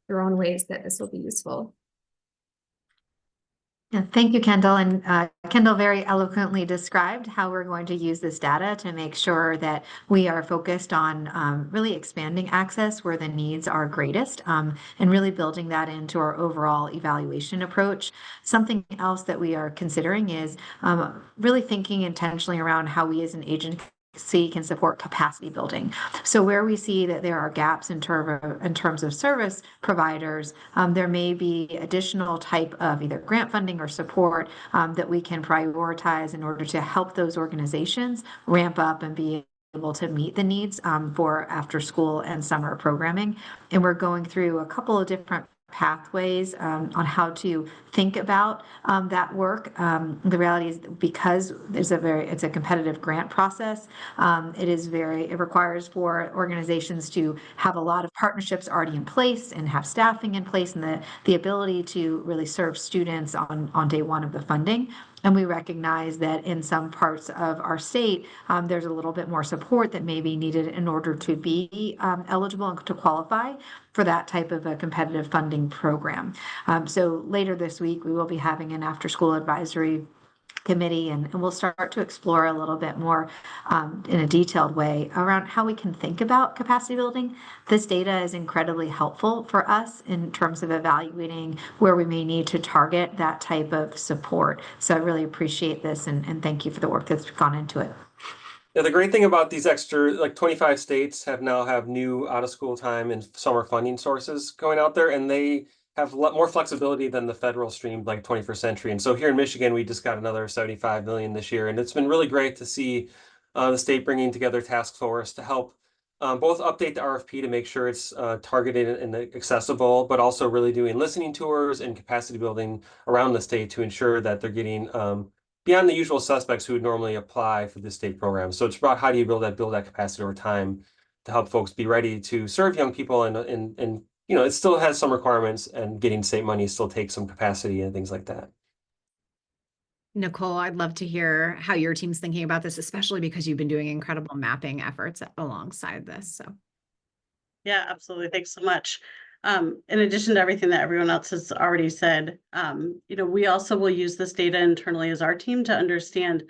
S5: their own ways that this will be useful.
S6: Yeah, thank you, Kendall. And Kendall very eloquently described how we're going to use this data to make sure that we are focused on really expanding access where the needs are greatest and really building that into our overall evaluation approach. Something else that we are considering is really thinking intentionally around how we as an agency can support capacity building. So where we see that there are gaps in terms of service providers, there may be additional type of either grant funding or support that we can prioritize in order to help those organizations ramp up and be able to meet the needs for after school and summer programming. And we're going through a couple of different pathways on how to think about that work. The reality is because it's a competitive grant process. It requires for organizations to have a lot of partnerships already in place and have staffing in place and the ability to really serve students on day one of the funding. And we recognize that in some parts of our state, there's a little bit more support that may be needed in order to be eligible and to qualify for that type of a competitive funding program. So later this week, we will be having an after-school advisory committee, and we'll start to explore a little bit more in a detailed way around how we can think about capacity building. This data is incredibly helpful for us in terms of evaluating where we may need to target that type of support. So I really appreciate this and thank you for the work that's gone into it.
S3: Yeah, the great thing about these extra, 25 states now have new out of school time and summer funding sources going out there, and they have a lot more flexibility than the federal stream, like 21st Century. And so here in Michigan, we just got another 75 million this year. And it's been really great to see the state bringing together task force to help both update the RFP to make sure it's targeted and accessible, but also really doing listening tours and capacity building around the state to ensure that they're getting beyond the usual suspects who would normally apply for the state program. So it's about how do you build that capacity over time to help folks be ready to serve young people, and you know, it still has some requirements, and getting state money still takes some capacity and things like that.
S1: Nicole, I'd love to hear how your team's thinking about this, especially because you've been doing incredible mapping efforts alongside this. So,
S7: Yeah, absolutely. Thanks so much. In addition to everything that everyone else has already said, you know, we also will use this data internally as our team to understand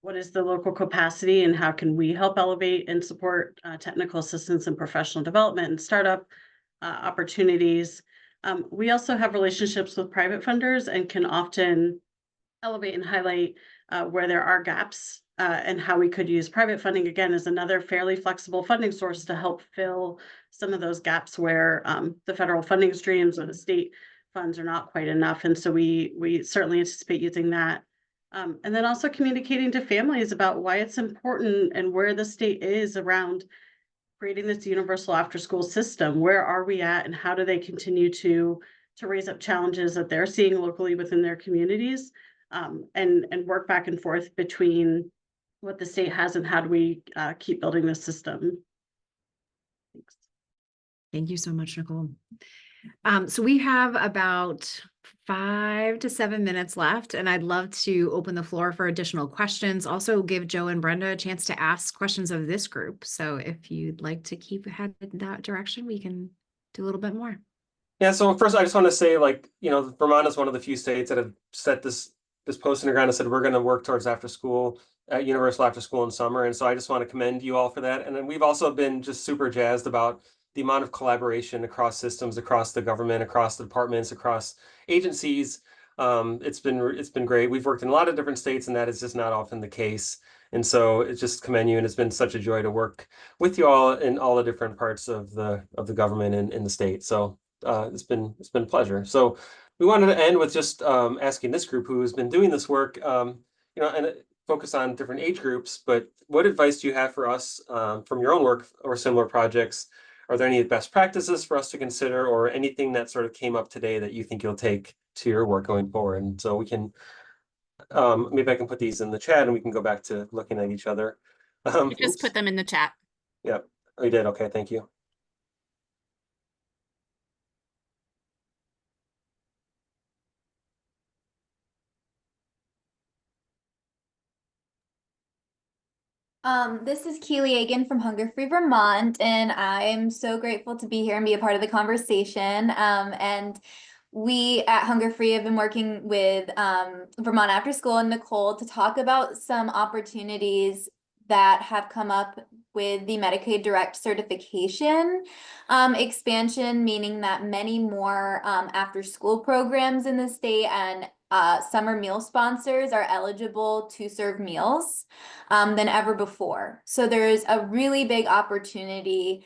S7: what is the local capacity and how can we help elevate and support technical assistance and professional development and startup opportunities. We also have relationships with private funders and can often elevate and highlight where there are gaps and how we could use private funding again as another fairly flexible funding source to help fill some of those gaps where the federal funding streams or the state funds are not quite enough. And so we certainly anticipate using that. And then also communicating to families about why it's important and where the state is around creating this universal after school system. Where are we at, and how do they continue to raise up challenges that they're seeing locally within their communities, and work back and forth between what the state has and how do we keep building this system. Thanks.
S1: thank you so much, Nicole. So we have about 5 to 7 minutes left, and I'd love to open the floor for additional questions. Also give Joe and Brenda a chance to ask questions of this group. So if you'd like to keep headed in that direction, we can do a little bit more.
S3: Yeah, so first I just want to say, like, you know, Vermont is one of the few states that have set this post in the ground and said we're going to work towards after school, universal after school in summer. And so I just want to commend you all for that. And then we've also been just super jazzed about the amount of collaboration across systems, across the government, across the departments, across agencies. It's been great. We've worked in a lot of different states, and that is just not often the case. And so it's just commend you, and it's been such a joy to work with you all in all the different parts of the government and in the state. So it's been a pleasure. So we wanted to end with just asking this group who has been doing this work, you know, and focus on different age groups, but what advice do you have for us from your own work or similar projects? Are there any best practices for us to consider, or anything that sort of came up today that you think you'll take to your work going forward? And so we can, maybe I can put these in the chat and we can go back to looking at each other.
S2: Just put them in the chat.
S3: Yep, we did. Okay, thank you.
S8: This is Keely Agan from Hunger Free Vermont, and I'm so grateful to be here and be a part of the conversation. And we at Hunger Free have been working with Vermont After School and Nicole to talk about some opportunities that have come up with the Medicaid Direct certification expansion, meaning that many more after school programs in the state and summer meal sponsors are eligible to serve meals than ever before. So there's a really big opportunity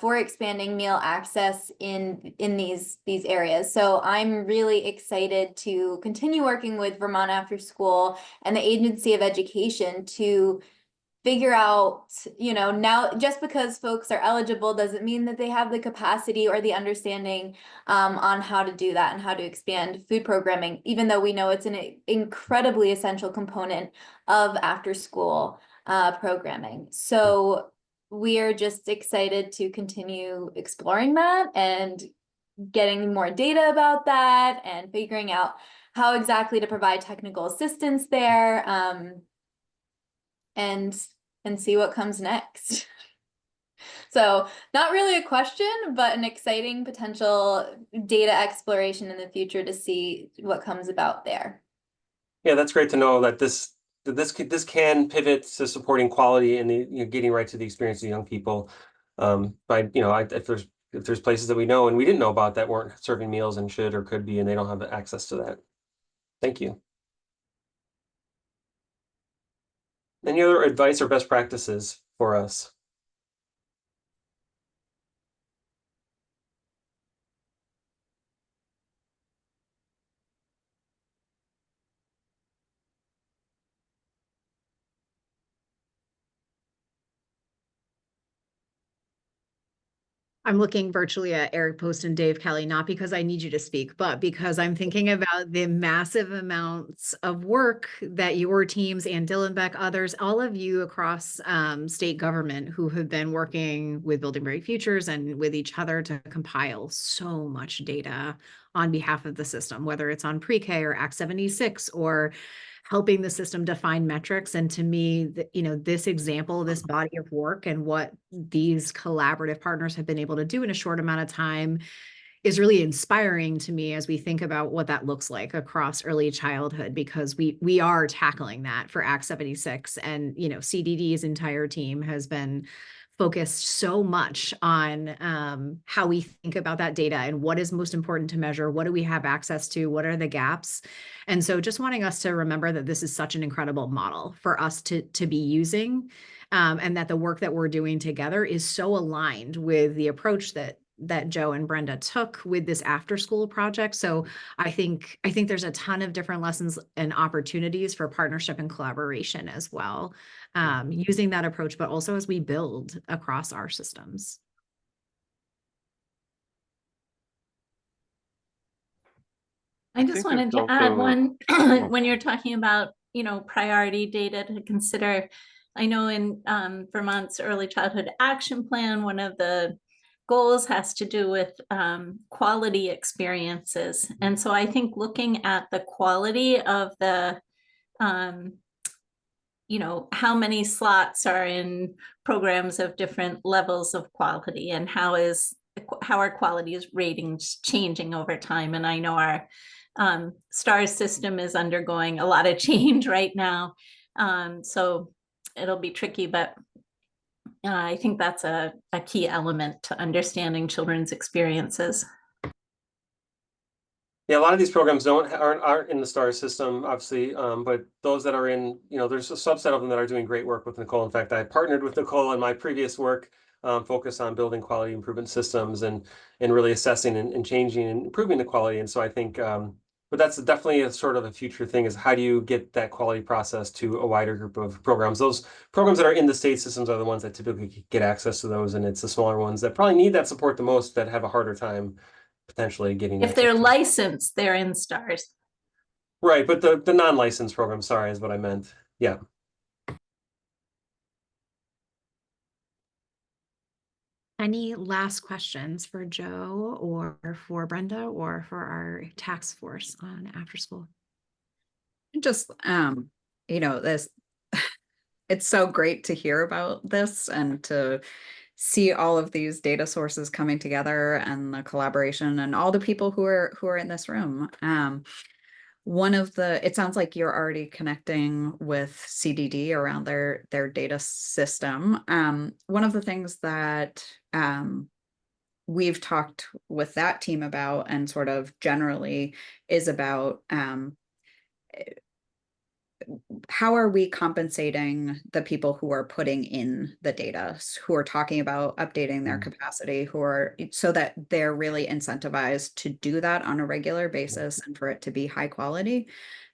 S8: for expanding meal access in these areas. So I'm really excited to continue working with Vermont After School and the Agency of Education to figure out, you know, now just because folks are eligible doesn't mean that they have the capacity or the understanding on how to do that and how to expand food programming, even though we know it's an incredibly essential component of after school programming. So we are just excited to continue exploring that and getting more data about that and figuring out how exactly to provide technical assistance there. And see what comes next. So not really a question, but an exciting potential data exploration in the future to see what comes about there.
S3: Yeah, that's great to know that this can pivot to supporting quality and getting right to the experience of young people. By, you know, if there's places that we know and we didn't know about that weren't serving meals and should or could be, and they don't have access to that. Thank you. Any other advice or best practices for us?
S1: I'm looking virtually at Eric Post and Dave Kelly, not because I need you to speak, but because I'm thinking about the massive amounts of work that your teams and Dylan Beck, others, all of you across state government who have been working with Building Bright Futures and with each other to compile so much data on behalf of the system, whether it's on pre-K or Act 76 or helping the system define metrics. And to me, this example, this body of work and what these collaborative partners have been able to do in a short amount of time is really inspiring to me as we think about what that looks like across early childhood, because we are tackling that for Act 76. And, CDD's entire team has been focused so much on how we think about that data and what is most important to measure, what do we have access to, what are the gaps. And so just wanting us to remember that this is such an incredible model for us to be using, and that the work that we're doing together is so aligned with the approach that Joe and Brenda took with this after school project. So I think there's a ton of different lessons and opportunities for partnership and collaboration as well, using that approach, but also as we build across our systems.
S9: I just wanted to add one, when you're talking about, priority data to consider. I know in Vermont's early childhood action plan, one of the goals has to do with quality experiences. And so I think looking at the quality of the, how many slots are in programs of different levels of quality, and how our quality ratings changing over time. And I know our STARS system is undergoing a lot of change right now. So it'll be tricky, but I think that's a key element to understanding children's experiences.
S3: Yeah, a lot of these programs aren't in the STARS system, obviously, but those that are in, there's a subset of them that are doing great work with Nicole. In fact, I partnered with Nicole in my previous work, focused on building quality improvement systems and really assessing and changing and improving the quality. And so I think, but that's definitely a sort of a future thing, is how do you get that quality process to a wider group of programs? Those programs that are in the state systems are the ones that typically get access to those, and it's the smaller ones that probably need that support the most that have a harder time potentially getting
S9: If they're licensed, they're in STARS.
S3: Right, but the non-licensed program, sorry, is what I meant. Yeah.
S1: Any last questions for Joe or for Brenda or for our task force on after school?
S10: Just, this, it's so great to hear about this and to see all of these data sources coming together and the collaboration and all the people who are in this room. It sounds like you're already connecting with CDD around their data system. One of the things that we've talked with that team about, and sort of generally, is about how are we compensating the people who are putting in the data, who are talking about updating their capacity, so that they're really incentivized to do that on a regular basis and for it to be high quality.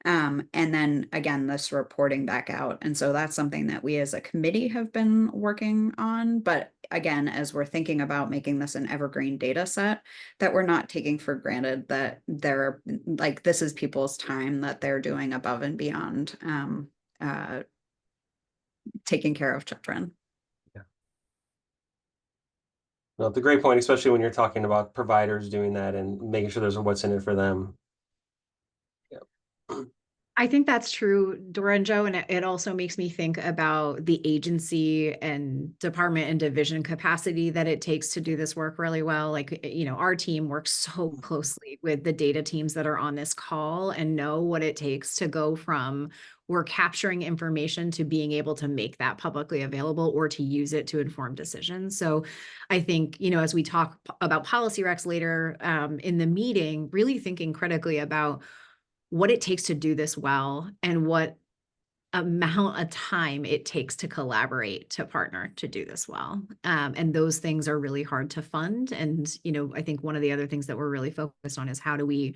S10: And then again, this reporting back out. And so that's something that we as a committee have been working on. But again, as we're thinking about making this an evergreen data set, that we're not taking for granted that this is people's time that they're doing above and beyond taking care of children.
S3: Yeah. No, it's a great point, especially when you're talking about providers doing that and making sure there's what's in it for them. Yeah.
S1: I think that's true, Dora and Joe, and it also makes me think about the agency and department and division capacity that it takes to do this work really well. Like, our team works so closely with the data teams that are on this call and know what it takes to go from we're capturing information to being able to make that publicly available or to use it to inform decisions. So I think, as we talk about policy recs later in the meeting, really thinking critically about what it takes to do this well and what amount of time it takes to collaborate, to partner, to do this well. And those things are really hard to fund. And, I think one of the other things that we're really focused on is how do we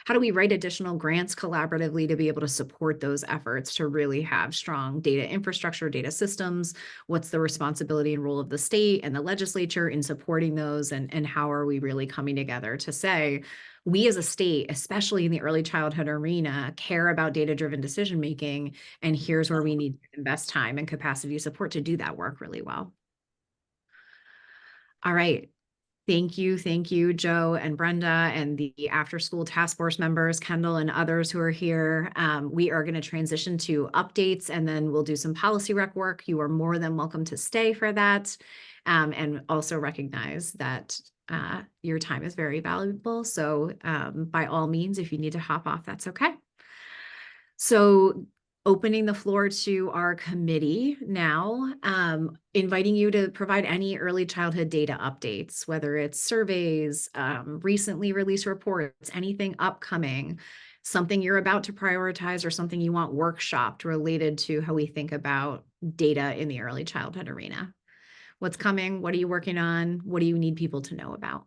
S1: how do we write additional grants collaboratively to be able to support those efforts to really have strong data infrastructure, data systems? What's the responsibility and role of the state and the legislature in supporting those? And how are we really coming together to say, we as a state, especially in the early childhood arena, care about data-driven decision-making, and here's where we need to invest time and capacity support to do that work really well. All right. Thank you, Joe and Brenda and the after school task force members, Kendall and others who are here. We are going to transition to updates and then we'll do some policy rec work. You are more than welcome to stay for that, and also recognize that your time is very valuable. So by all means, if you need to hop off, that's okay. So opening the floor to our committee now, inviting you to provide any early childhood data updates, whether it's surveys, recently released reports, anything upcoming, something you're about to prioritize, or something you want workshopped related to how we think about data in the early childhood arena. What's coming? What are you working on? What do you need people to know about?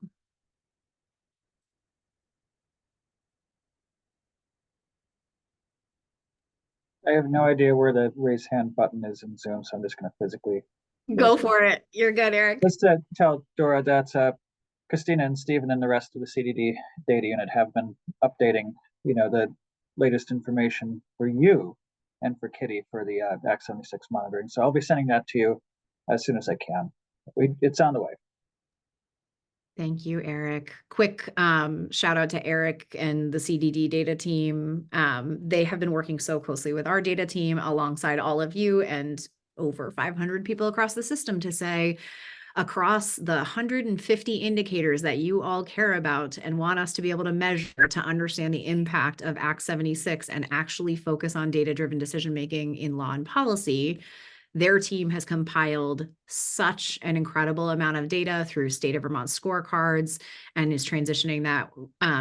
S4: I have no idea where the raise hand button is in Zoom, so I'm just going to physically
S1: Go for it. You're good, Eric.
S4: Just to tell Dora that Christina and Stephen and the rest of the CDD data unit have been updating, the latest information for you and for Kitty for the Act 76 monitoring. So I'll be sending that to you as soon as I can. It's on the way.
S1: Thank you, Eric. Quick shout out to Eric and the CDD data team. They have been working so closely with our data team alongside all of you and over 500 people across the system to say, across the 150 indicators that you all care about and want us to be able to measure to understand the impact of Act 76 and actually focus on data-driven decision-making in law and policy, their team has compiled such an incredible amount of data through State of Vermont scorecards and is transitioning that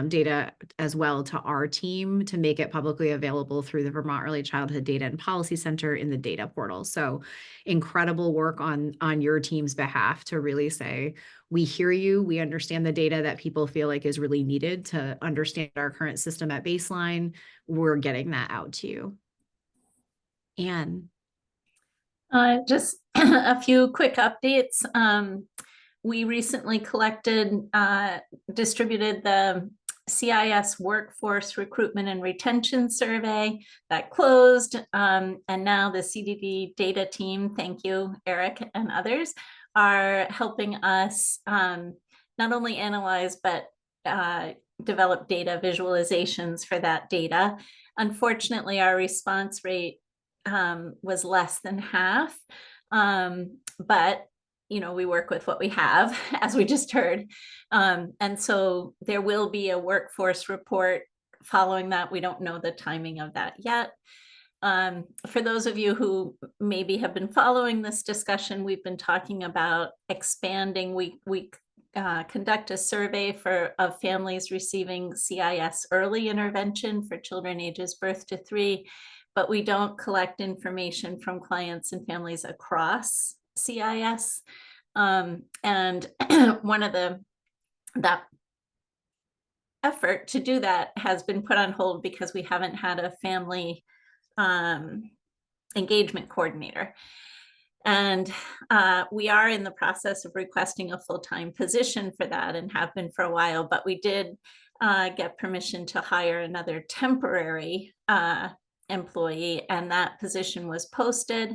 S1: data as well to our team to make it publicly available through the Vermont Early Childhood Data and Policy Center in the data portal. So incredible work on your team's behalf to really say, we hear you, we understand the data that people feel like is really needed to understand our current system at baseline. We're getting that out to you. Anne.
S9: Just a few quick updates. We recently distributed the CIS Workforce Recruitment and Retention Survey that closed. And now the CDD data team, thank you, Eric and others, are helping us not only analyze, but develop data visualizations for that data. Unfortunately, our response rate was less than half, but we work with what we have, as we just heard, and so there will be a workforce report following that. We don't know the timing of that yet. For those of you who maybe have been following this discussion, we've been talking about expanding. We conduct a survey of families receiving CIS early intervention for children ages birth to 3. But we don't collect information from clients and families across CIS. And one of that effort to do that has been put on hold because we haven't had a family engagement coordinator. And we are in the process of requesting a full-time position for that and have been for a while, but we did get permission to hire another temporary employee, and that position was posted,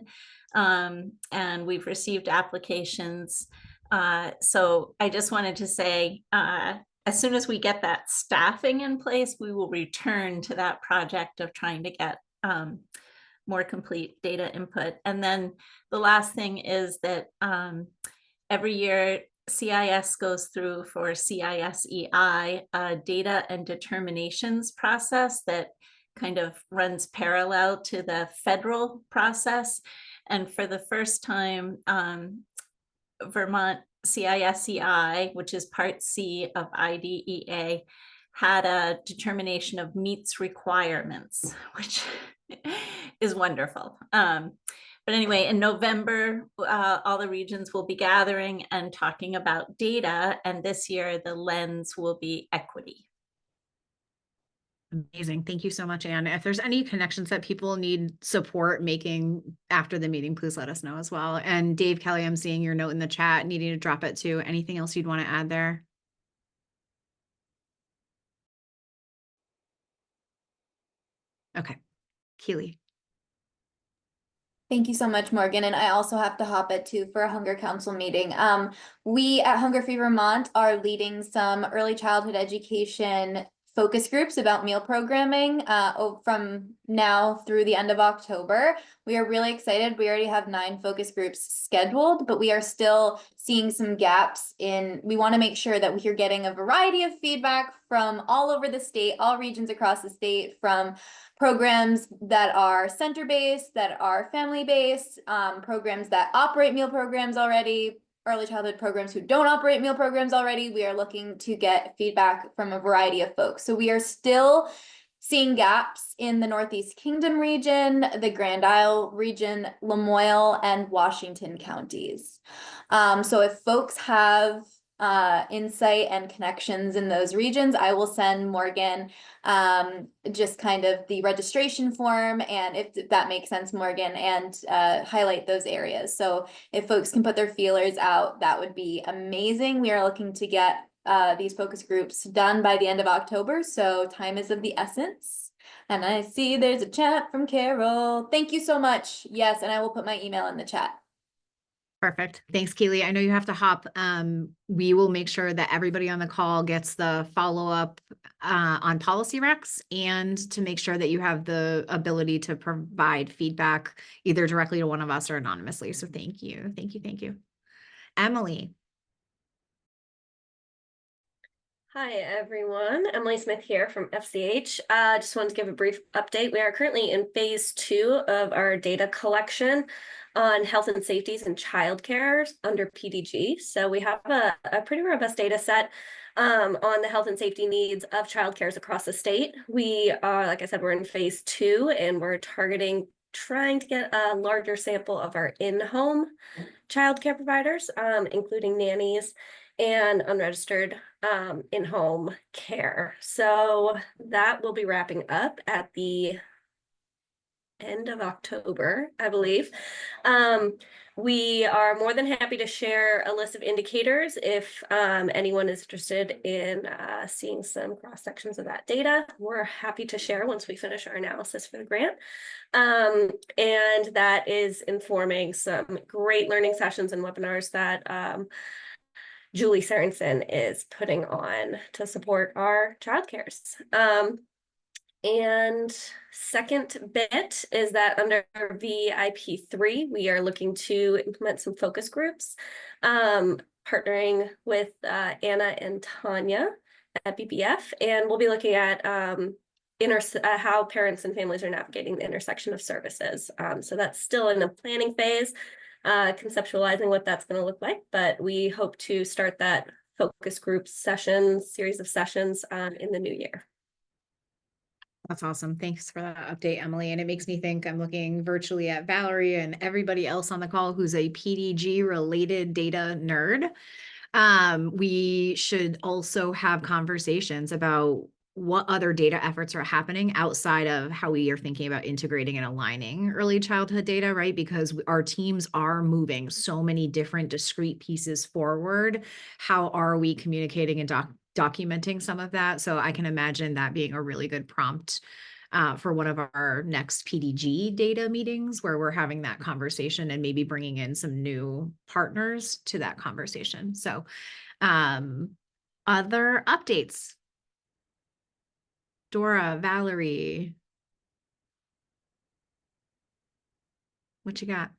S9: and we've received applications. So I just wanted to say, as soon as we get that staffing in place, we will return to that project of trying to get more complete data input. And then the last thing is that every year CIS goes through for CISEI a data and determinations process that kind of runs parallel to the federal process. And for the first time, Vermont CISEI, which is Part C of IDEA, had a determination of meets requirements, which is wonderful. But anyway, in November, all the regions will be gathering and talking about data. And this year, the lens will be equity.
S1: Amazing. Thank you so much, Anne. If there's any connections that people need support making after the meeting, please let us know as well. And Dave Kelly, I'm seeing your note in the chat, needing to drop it too. Anything else you'd want to add there? Okay. Keely.
S8: Thank you so much, Morgan. And I also have to hop at 2 for a Hunger Council meeting. We at Hunger Free Vermont are leading some early childhood education focus groups about meal programming from now through the end of October. We are really excited. We already have 9 focus groups scheduled, but we are still seeing some gaps we want to make sure that we are getting a variety of feedback from all over the state, all regions across the state, from programs that are center-based, that are family-based, programs that operate meal programs already, early childhood programs who don't operate meal programs already. We are looking to get feedback from a variety of folks. So we are still seeing gaps in the Northeast Kingdom region, the Grand Isle region, Lamoille, and Washington counties. So if folks have insight and connections in those regions, I will send Morgan just kind of the registration form, and if that makes sense, Morgan, and highlight those areas. So if folks can put their feelers out, that would be amazing. We are looking to get these focus groups done by the end of October, so time is of the essence. And I see there's a chat from Carol. Thank you so much. Yes, and I will put my email in the chat.
S1: Perfect. Thanks, Keely. I know you have to hop. We will make sure that everybody on the call gets the follow-up on policy recs, and to make sure that you have the ability to provide feedback either directly to one of us or anonymously. So thank you. Thank you. Thank you. Emily.
S11: Hi, everyone. Emily Smith here from FCH. Just wanted to give a brief update. We are currently in phase 2 of our data collection on health and safety and childcare under PDG. So we have a pretty robust data set on the health and safety needs of childcares across the state. We are, like I said, we're in phase 2, and we're trying to get a larger sample of our in-home childcare providers, including nannies and unregistered in-home care. So that will be wrapping up at the end of October, I believe. We are more than happy to share a list of indicators if anyone is interested in seeing some cross sections of that data. We're happy to share once we finish our analysis for the grant. And that is informing some great learning sessions and webinars that Julie Sorensen is putting on to support our childcares. And second bit is that under VIP3, we are looking to implement some focus groups, partnering with Anna and Tanya at BBF, and we'll be looking at how parents and families are navigating the intersection of services. So that's still in the planning phase, conceptualizing what that's going to look like, but we hope to start that focus group series of sessions in the new year.
S1: That's awesome. Thanks for that update, Emily. And it makes me think, I'm looking virtually at Valerie and everybody else on the call who's a PDG related data nerd. We should also have conversations about what other data efforts are happening outside of how we are thinking about integrating and aligning early childhood data, right? Because our teams are moving so many different discrete pieces forward. How are we communicating and documenting some of that? So I can imagine that being a really good prompt for one of our next PDG data meetings, where we're having that conversation and maybe bringing in some new partners to that conversation. So other updates. Dora, Valerie, what you got?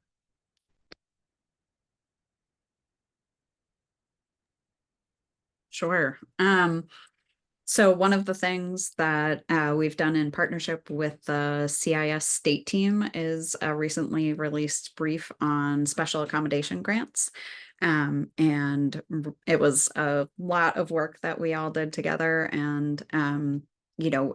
S10: Sure. So one of the things that we've done in partnership with the CIS state team is a recently released brief on special accommodation grants. And it was a lot of work that we all did together. And, you know,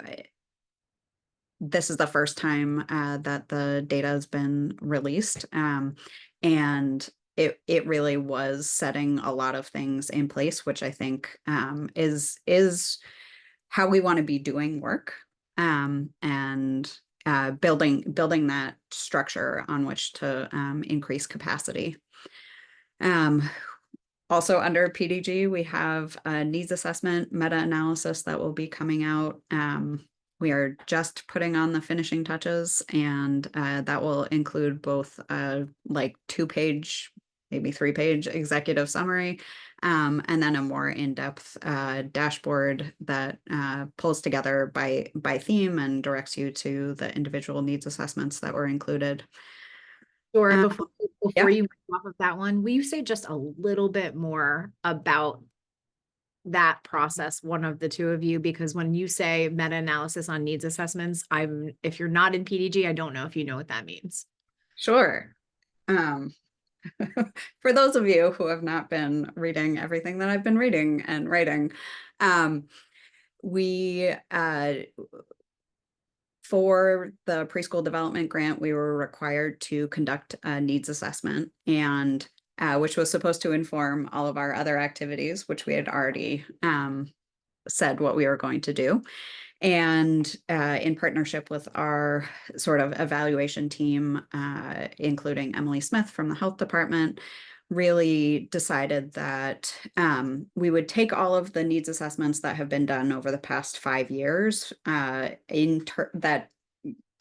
S10: this is the first time that the data has been released. And it really was setting a lot of things in place, which I think is how we want to be doing work. and building that structure on which to increase capacity. Also under PDG, we have a needs assessment meta-analysis that will be coming out. We are just putting on the finishing touches, and that will include both like 2-page, maybe 3-page executive summary, and then a more in-depth dashboard that pulls together by theme and directs you to the individual needs assessments that were included.
S1: Dora, before
S10: yeah.
S1: you move off of that one, will you say just a little bit more about that process, one of the two of you? Because when you say meta-analysis on needs assessments, if you're not in PDG, I don't know if you know what that means.
S10: Sure. For those of you who have not been reading everything that I've been reading and writing, we for the preschool development grant, we were required to conduct a needs assessment, and which was supposed to inform all of our other activities, which we had already said what we were going to do. And in partnership with our sort of evaluation team, including Emily Smith from the health department, really decided that we would take all of the needs assessments that have been done over the past 5 years that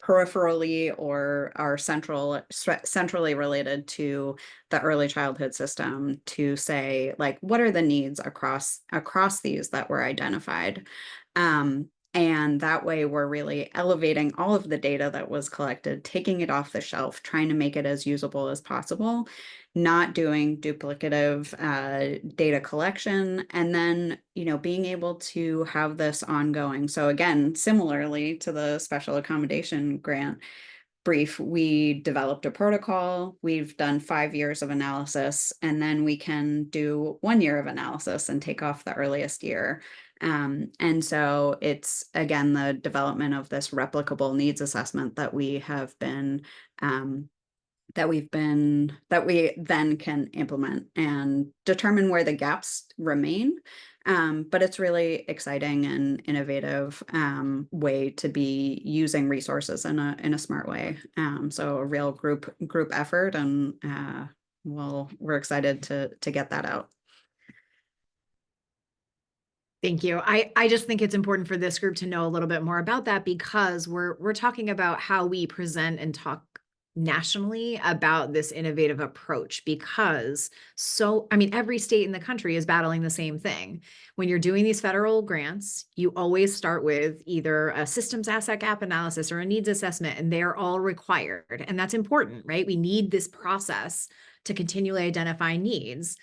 S10: peripherally or are centrally related to the early childhood system, to say, like, what are the needs across these that were identified. And that way we're really elevating all of the data that was collected, taking it off the shelf, trying to make it as usable as possible, not doing duplicative data collection, and then, being able to have this ongoing. So again, similarly to the special accommodation grant brief, we developed a protocol. We've done 5 years of analysis, and then we can do 1 year of analysis and take off the earliest year. And so it's, again, the development of this replicable needs assessment that we have been that we then can implement and determine where the gaps remain. But it's really exciting and innovative way to be using resources in a smart way. So a real group effort, and we're excited to get that out.
S1: Thank you. I just think it's important for this group to know a little bit more about that, because we're talking about how we present and talk nationally about this innovative approach, because every state in the country is battling the same thing. When you're doing these federal grants, you always start with either a systems asset gap analysis or a needs assessment, and they're all required. And that's important, right? We need this process to continually identify needs.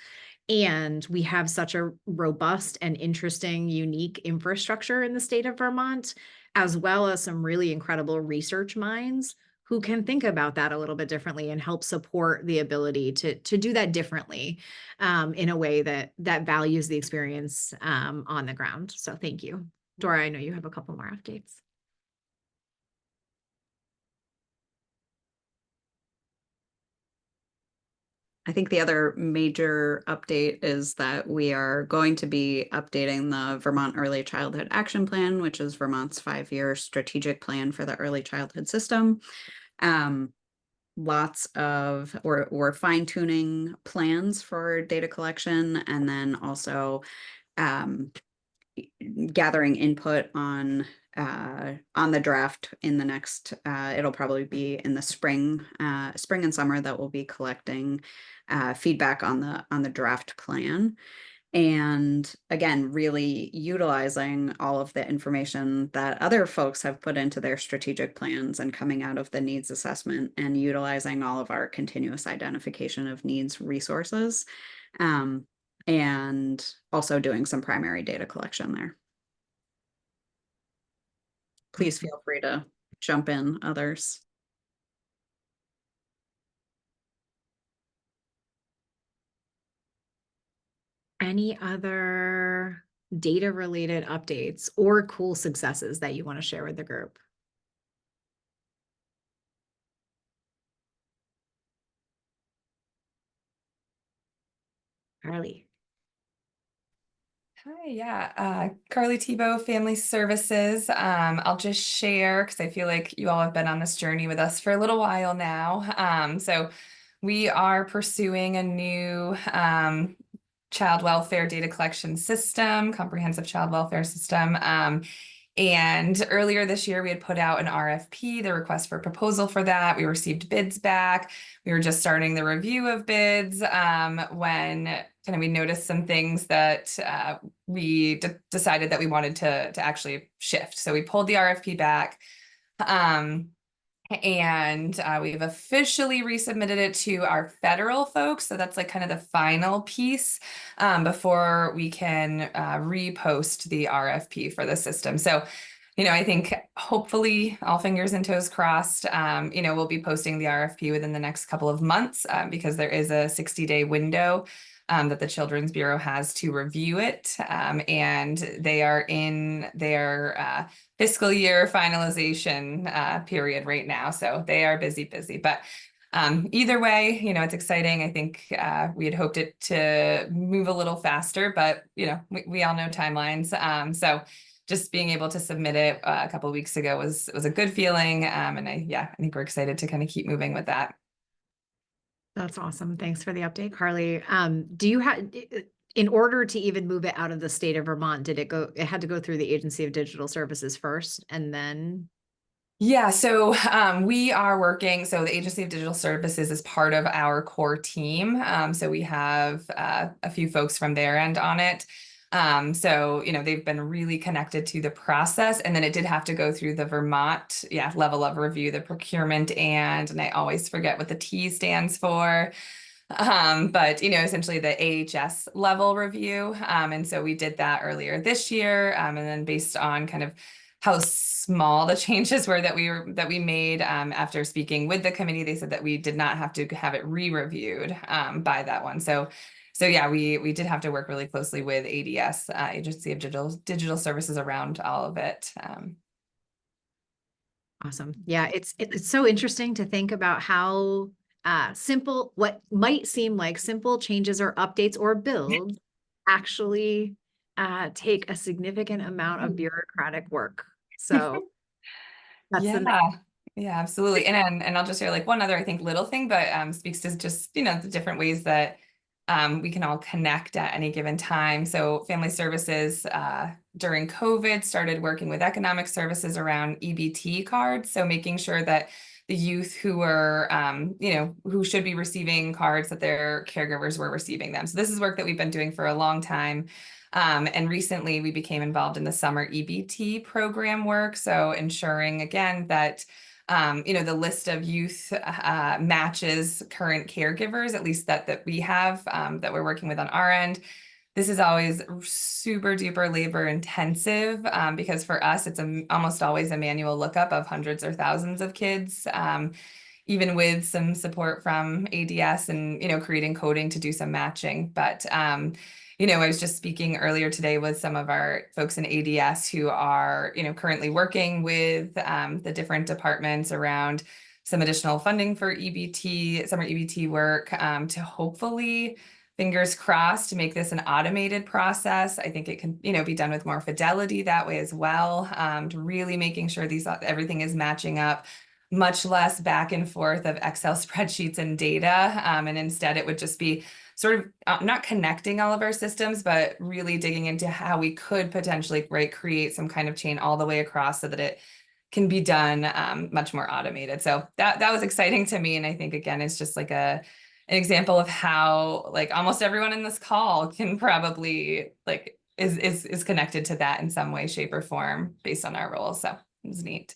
S1: And we have such a robust and interesting, unique infrastructure in the state of Vermont, as well as some really incredible research minds who can think about that a little bit differently and help support the ability to do that differently in a way that values the experience on the ground. So thank you. Dora, I know you have a couple more updates.
S10: I think the other major update is that we are going to be updating the Vermont Early Childhood Action Plan, which is Vermont's 5-year strategic plan for the early childhood system. We're fine-tuning plans for data collection, and then also gathering input on the draft in the next, it'll probably be in the spring and summer, that we'll be collecting feedback on the draft plan. And again, really utilizing all of the information that other folks have put into their strategic plans and coming out of the needs assessment, and utilizing all of our continuous identification of needs resources, and also doing some primary data collection there. Please feel free to jump in, others.
S1: Any other data related updates or cool successes that you want to share with the group? Carly.
S12: Hi, yeah, Carly Tebow, Family Services. I'll just share because I feel like you all have been on this journey with us for a little while now. So we are pursuing a new child welfare data collection system, comprehensive child welfare system. And earlier this year, we had put out an RFP, the request for proposal for that. We received bids back. We were just starting the review of bids when kind of we noticed some things that we decided that we wanted to actually shift. So we pulled the RFP back. And we've officially resubmitted it to our federal folks. So that's like kind of the final piece before we can repost the RFP for the system. So, I think hopefully all fingers and toes crossed, we'll be posting the RFP within the next couple of months because there is a 60-day window that the Children's Bureau has to review it. And they are in their fiscal year finalization period right now. So they are busy, but either way, it's exciting. I think we had hoped it to move a little faster, but we all know timelines. So just being able to submit it a couple of weeks ago was a good feeling. And I think we're excited to kind of keep moving with that.
S1: That's awesome. Thanks for the update, Carly. Do you have, in order to even move it out of the state of Vermont, it had to go through the Agency of Digital Services first and then?
S12: Yeah, so we are working, so the Agency of Digital Services is part of our core team. So we have a few folks from their end on it. So, they've been really connected to the process, and then it did have to go through the Vermont, level of review, the procurement and I always forget what the T stands for. But essentially the AHS level review. And so we did that earlier this year. And then based on kind of how small the changes were that we made after speaking with the committee, they said that we did not have to have it re-reviewed by that one. So yeah, we did have to work really closely with ADS, Agency of Digital Services, around all of it.
S1: Awesome. Yeah, it's so interesting to think about how simple, what might seem like simple changes or updates or builds actually take a significant amount of bureaucratic work. So that's
S12: yeah, absolutely. And I'll just share like one other, I think, little thing, but speaks to just, the different ways that we can all connect at any given time. So Family Services during COVID started working with Economic Services around EBT cards. So making sure that the youth who were, who should be receiving cards, that their caregivers were receiving them. So this is work that we've been doing for a long time. And recently we became involved in the summer EBT program work. So ensuring again that the list of youth matches current caregivers, at least that we have, that we're working with on our end. This is always super duper labor intensive because for us, it's almost always a manual lookup of hundreds or thousands of kids, even with some support from ADS and, creating coding to do some matching. But I was just speaking earlier today with some of our folks in ADS who are, currently working with the different departments around some additional funding for EBT, summer EBT work to hopefully, fingers crossed, to make this an automated process. I think it can, be done with more fidelity that way as well, to really making sure everything is matching up, much less back and forth of Excel spreadsheets and data. And instead it would just be sort of not connecting all of our systems, but really digging into how we could potentially create some kind of chain all the way across so that it can be done much more automated. So that was exciting to me. And I think, again, it's just like an example of how almost everyone in this call can probably is connected to that in some way, shape, or form based on our roles. So it's neat.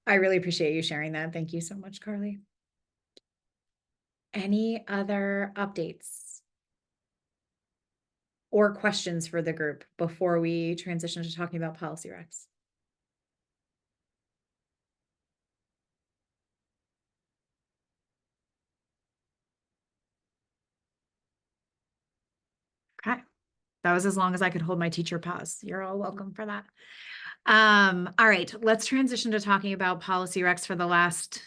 S1: I really appreciate you sharing that. Thank you so much, Carly. Any other updates or questions for the group before we transition to talking about policy recs? Okay. That was as long as I could hold my teacher pause. You're all welcome for that. All right, let's transition to talking about policy recs for the last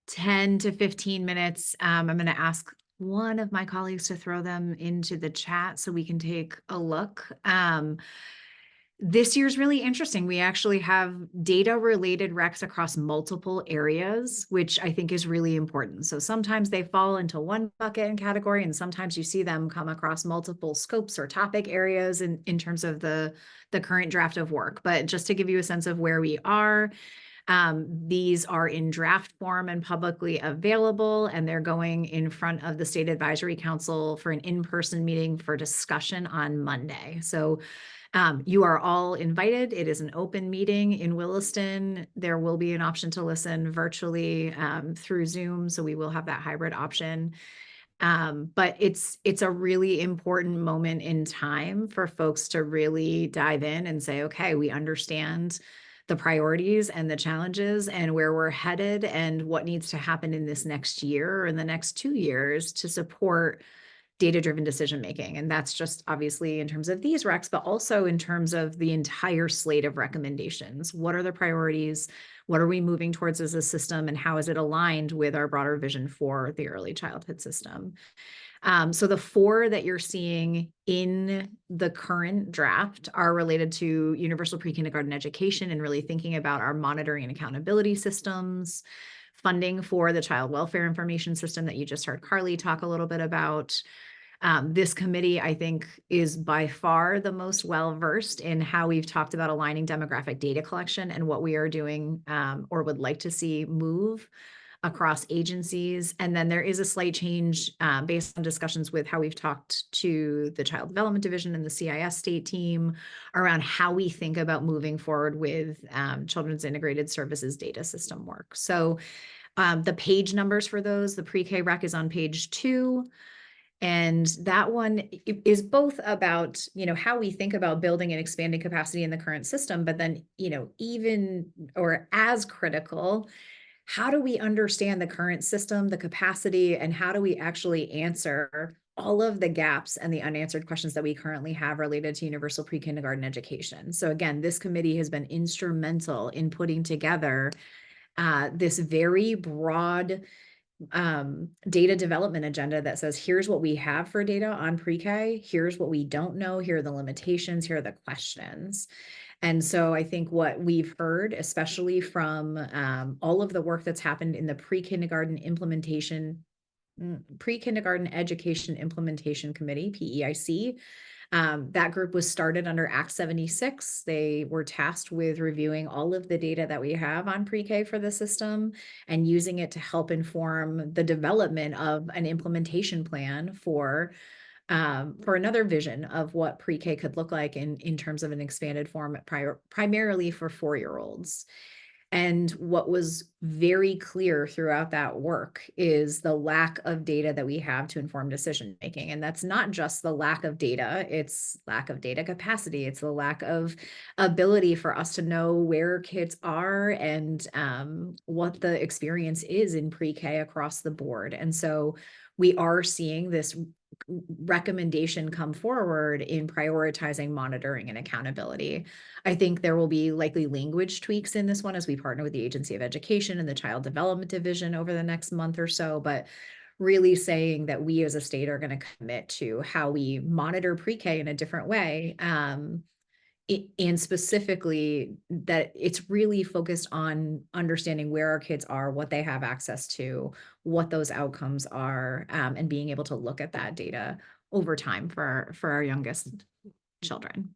S1: 10 to 15 minutes. I'm going to ask one of my colleagues to throw them into the chat so we can take a look. This year's really interesting. We actually have data related recs across multiple areas, which I think is really important. So sometimes they fall into one bucket and category, and sometimes you see them come across multiple scopes or topic areas in terms of the current draft of work. But just to give you a sense of where we are, these are in draft form and publicly available, and they're going in front of the State Advisory Council for an in-person meeting for discussion on Monday. So you are all invited. It is an open meeting in Williston. There will be an option to listen virtually through Zoom, so we will have that hybrid option. But it's a really important moment in time for folks to really dive in and say, okay, we understand the priorities and the challenges and where we're headed and what needs to happen in this next year or in the next 2 years to support data-driven decision-making. And that's just obviously in terms of these recs, but also in terms of the entire slate of recommendations. What are the priorities? What are we moving towards as a system? And how is it aligned with our broader vision for the early childhood system? So the 4 that you're seeing in the current draft are related to universal pre-kindergarten education and really thinking about our monitoring and accountability systems, funding for the child welfare information system that you just heard Carly talk a little bit about. This committee, I think, is by far the most well-versed in how we've talked about aligning demographic data collection and what we are doing or would like to see move across agencies. And then there is a slight change based on discussions with how we've talked to the Child Development Division and the CIS state team around how we think about moving forward with Children's Integrated Services data system work. So the page numbers for those, the pre-K rec is on page 2. And that one is both about, how we think about building and expanding capacity in the current system, but then, even or as critical, how do we understand the current system, the capacity, and how do we actually answer all of the gaps and the unanswered questions that we currently have related to universal pre-kindergarten education? So again, this committee has been instrumental in putting together this very broad data development agenda that says, here's what we have for data on pre-K, here's what we don't know, here are the limitations, here are the questions. And so I think what we've heard, especially from all of the work that's happened in the pre-kindergarten Education Implementation Committee, PEIC, that group was started under Act 76. They were tasked with reviewing all of the data that we have on pre-K for the system and using it to help inform the development of an implementation plan for another vision of what pre-K could look like in terms of an expanded form primarily for 4-year-olds. And what was very clear throughout that work is the lack of data that we have to inform decision making. And that's not just the lack of data, it's lack of data capacity. It's the lack of ability for us to know where kids are and what the experience is in pre-K across the board. And so we are seeing this recommendation come forward in prioritizing monitoring and accountability. I think there will be likely language tweaks in this one as we partner with the Agency of Education and the Child Development Division over the next month or so, but really saying that we as a state are going to commit to how we monitor pre-K in a different way. And specifically that it's really focused on understanding where our kids are, what they have access to, what those outcomes are, and being able to look at that data over time for our youngest children.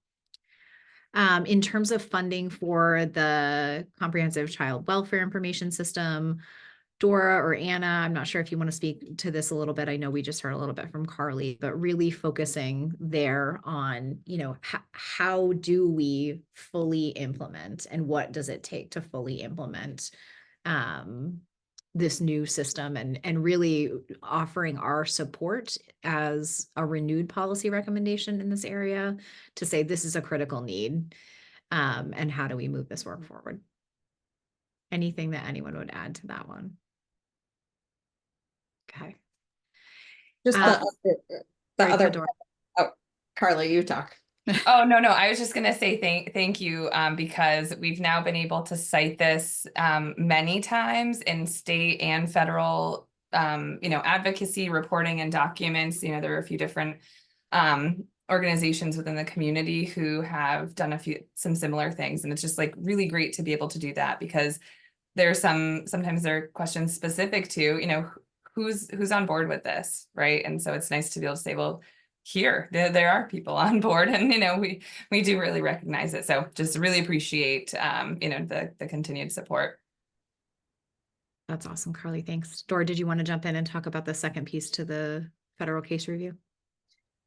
S1: In terms of funding for the comprehensive child welfare information system, Dora or Anna, I'm not sure if you want to speak to this a little bit. I know we just heard a little bit from Carly, but really focusing there on, how do we fully implement and what does it take to fully implement this new system and really offering our support as a renewed policy recommendation in this area to say this is a critical need and how do we move this work forward? Anything that anyone would add to that one? Okay.
S10: Just the other.
S1: Dora.
S10: Oh, Carly, you talk.
S12: Oh, no, I was just going to say thank you because we've now been able to cite this many times in state and federal advocacy, reporting, and documents. There are a few different organizations within the community who have done some similar things. And it's just like really great to be able to do that, because sometimes there are questions specific to, who's on board with this, right? And so it's nice to be able to say, well, here, there are people on board, and, we do really recognize it. So just really appreciate, the continued support.
S1: That's awesome, Carly. Thanks. Dora, did you want to jump in and talk about the second piece to the federal case review?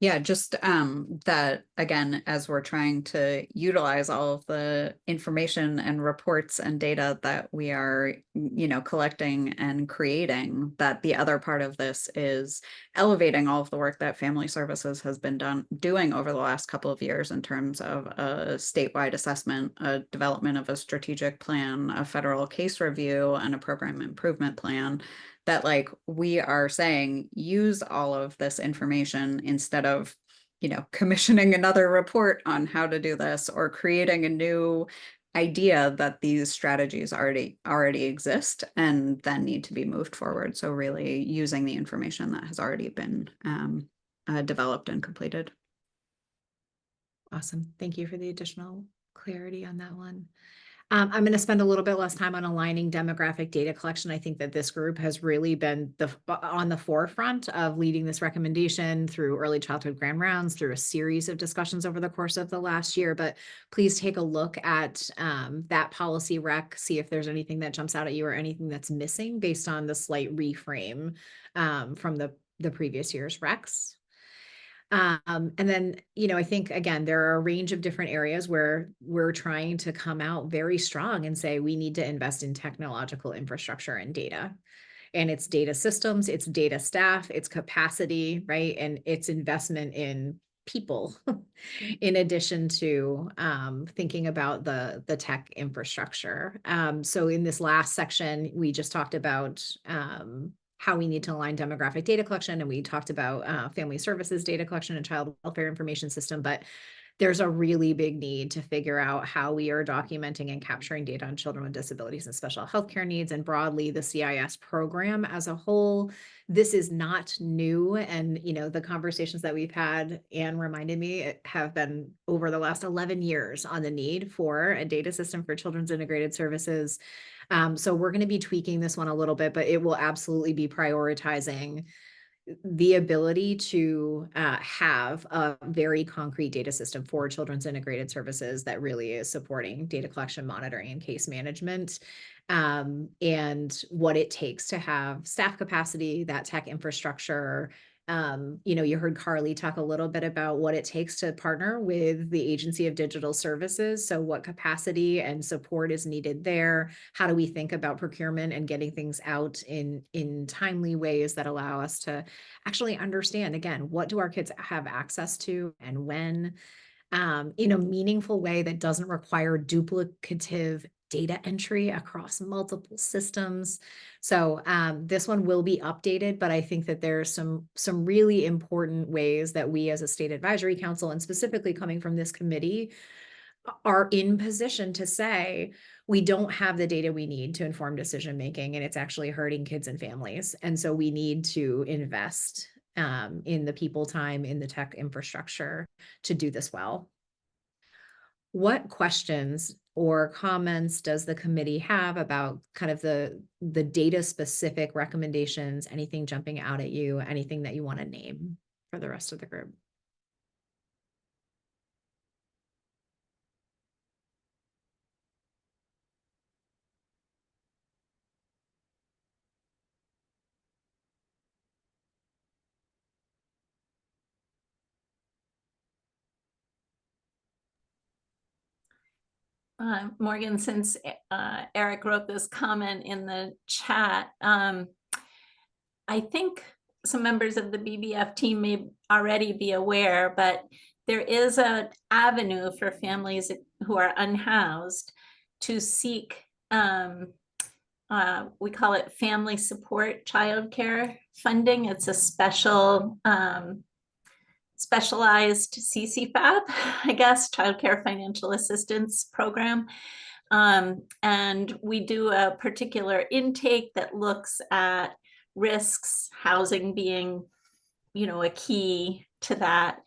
S10: Yeah, just that again, as we're trying to utilize all of the information and reports and data that we are, collecting and creating, that the other part of this is elevating all of the work that Family Services has been doing over the last couple of years in terms of a statewide assessment, a development of a strategic plan, a federal case review, and a program improvement plan. That like we are saying, use all of this information instead of, commissioning another report on how to do this or creating a new idea that these strategies already exist and then need to be moved forward. So really using the information that has already been developed and completed.
S1: Awesome. Thank you for the additional clarity on that one. I'm going to spend a little bit less time on aligning demographic data collection. I think that this group has really been on the forefront of leading this recommendation through early childhood grand rounds, through a series of discussions over the course of the last year. But please take a look at that policy rec, see if there's anything that jumps out at you or anything that's missing based on the slight reframe from the previous year's recs. And then, I think, again, there are a range of different areas where we're trying to come out very strong and say we need to invest in technological infrastructure and data. And it's data systems, it's data staff, it's capacity, right? And it's investment in people in addition to thinking about the tech infrastructure. So in this last section, we just talked about how we need to align demographic data collection, and we talked about family services data collection and child welfare information system, but there's a really big need to figure out how we are documenting and capturing data on children with disabilities and special healthcare needs, and broadly the CIS program as a whole. This is not new, and the conversations that we've had, Anne reminded me, have been over the last 11 years on the need for a data system for children's integrated services. So we're going to be tweaking this one a little bit, but it will absolutely be prioritizing the ability to have a very concrete data system for children's integrated services that really is supporting data collection, monitoring, and case management, and what it takes to have staff capacity, that tech infrastructure. You heard Carly talk a little bit about what it takes to partner with the Agency of Digital Services. So what capacity and support is needed there? How do we think about procurement and getting things out in timely ways that allow us to actually understand, again, what do our kids have access to and when, in a meaningful way that doesn't require duplicative data entry across multiple systems. So this one will be updated, but I think that there's some really important ways that we as a state advisory council, and specifically coming from this committee, are in position to say, we don't have the data we need to inform decision making, and it's actually hurting kids and families. And so we need to invest in the people time, in the tech infrastructure to do this well. What questions or comments does the committee have about kind of the data specific recommendations? Anything jumping out at you? Anything that you want to name for the rest of the group?
S9: Morgan, since Eric wrote this comment in the chat, I think some members of the BBF team may already be aware, but there is an avenue for families who are unhoused to seek, we call it family support childcare funding. It's a specialized CCFAP, I guess, childcare financial assistance program. And we do a particular intake that looks at risks, housing being, a key to that.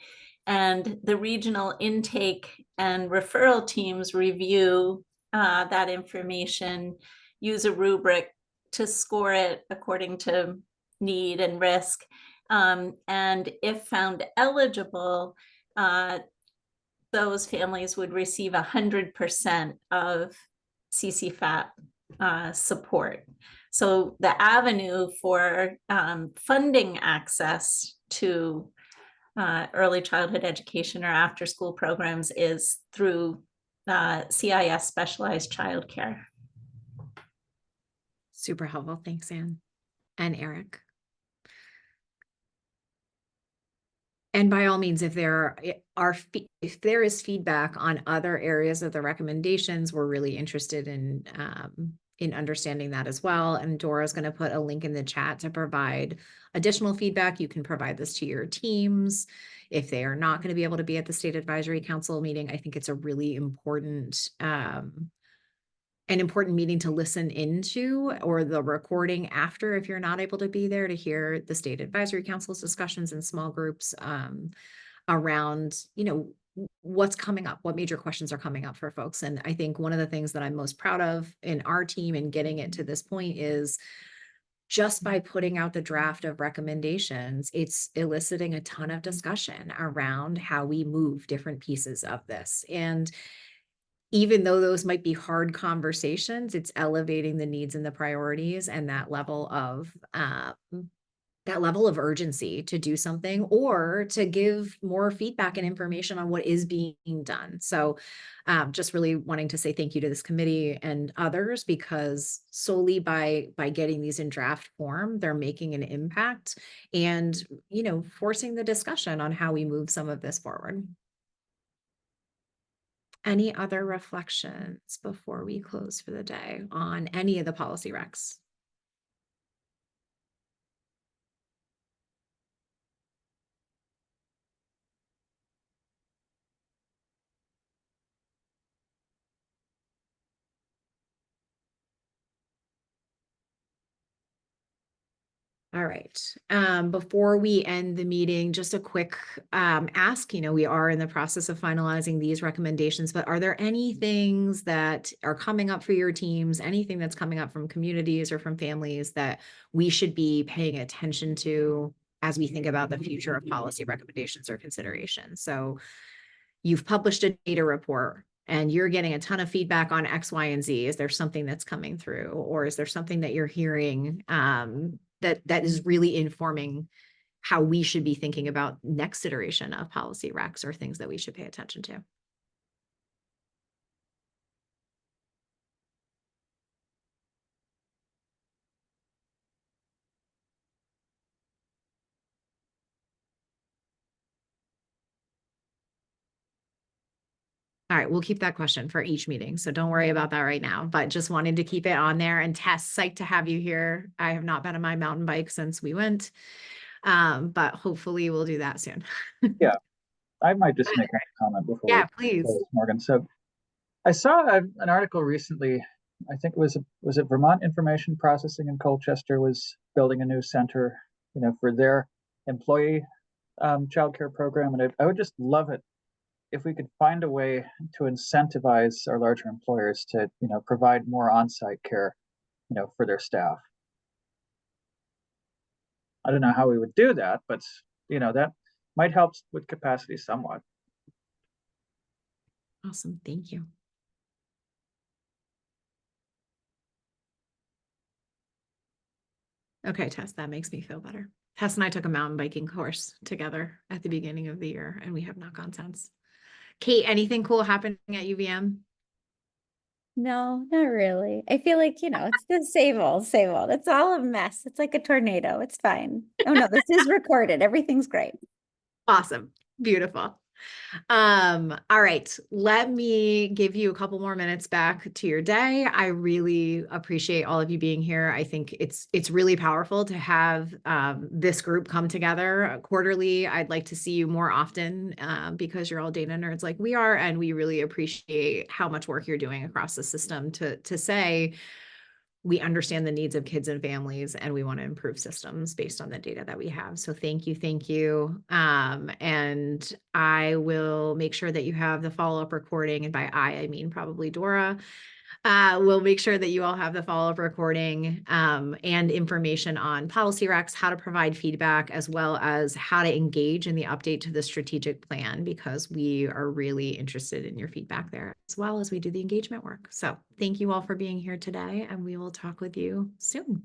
S9: And the regional intake and referral teams review that information, use a rubric to score it according to need and risk. And if found eligible, those families would receive 100% of CCFAP support. So the avenue for funding access to early childhood education or after school programs is through CIS specialized childcare.
S1: Super helpful. Thanks, Anne and Eric. And by all means, if there is feedback on other areas of the recommendations, we're really interested in understanding that as well. And Dora's going to put a link in the chat to provide additional feedback. You can provide this to your teams. If they are not going to be able to be at the State Advisory Council meeting, I think it's a really important meeting to listen into, or the recording after, if you're not able to be there, to hear the State Advisory Council's discussions in small groups around, what's coming up, what major questions are coming up for folks. And I think one of the things that I'm most proud of in our team and getting it to this point is just by putting out the draft of recommendations, it's eliciting a ton of discussion around how we move different pieces of this. And even though those might be hard conversations, it's elevating the needs and the priorities and that level of urgency to do something, or to give more feedback and information on what is being done. So just really wanting to say thank you to this committee and others, because solely by getting these in draft form, they're making an impact and, forcing the discussion on how we move some of this forward. Any other reflections before we close for the day on any of the policy recs? All right. Before we end the meeting, just a quick ask. We are in the process of finalizing these recommendations, but are there any things that are coming up for your teams, anything that's coming up from communities or from families that we should be paying attention to as we think about the future of policy recommendations or considerations? So you've published a data report and you're getting a ton of feedback on X, Y, and Z. Is there something that's coming through, or is there something that you're hearing that is really informing how we should be thinking about next iteration of policy recs, or things that we should pay attention to? All right, we'll keep that question for each meeting, so don't worry about that right now, but just wanted to keep it on there. And Tess, psyched to have you here. I have not been on my mountain bike since we went, but hopefully we'll do that soon.
S4: Yeah, I might just make a comment before.
S1: Yeah, please.
S4: Morgan. So I saw an article recently. I think it was it Vermont Information Processing in Colchester was building a new center, for their employee childcare program, and I would just love it if we could find a way to incentivize our larger employers to, provide more on-site care, for their staff. I don't know how we would do that, but, that might help with capacity somewhat.
S1: Awesome, thank you. Okay, Tess, that makes me feel better. Tess and I took a mountain biking course together at the beginning of the year, and we have not gone since. Kate, anything cool happening at UVM?
S13: No, not really. I feel like, it's the same old, same old. It's all a mess. It's like a tornado. It's fine. Oh no, this is recorded. Everything's great.
S1: Awesome. Beautiful. All right. Let me give you a couple more minutes back to your day. I really appreciate all of you being here. I think it's really powerful to have this group come together quarterly. I'd like to see you more often because you're all data nerds like we are, and we really appreciate how much work you're doing across the system to say, we understand the needs of kids and families, and we want to improve systems based on the data that we have. So thank you, thank you. And I will make sure that you have the follow-up recording, and by I mean probably Dora. We'll make sure that you all have the follow-up recording and information on policy recs, how to provide feedback, as well as how to engage in the update to the strategic plan, because we are really interested in your feedback there, as well as we do the engagement work. So thank you all for being here today, and we will talk with you soon.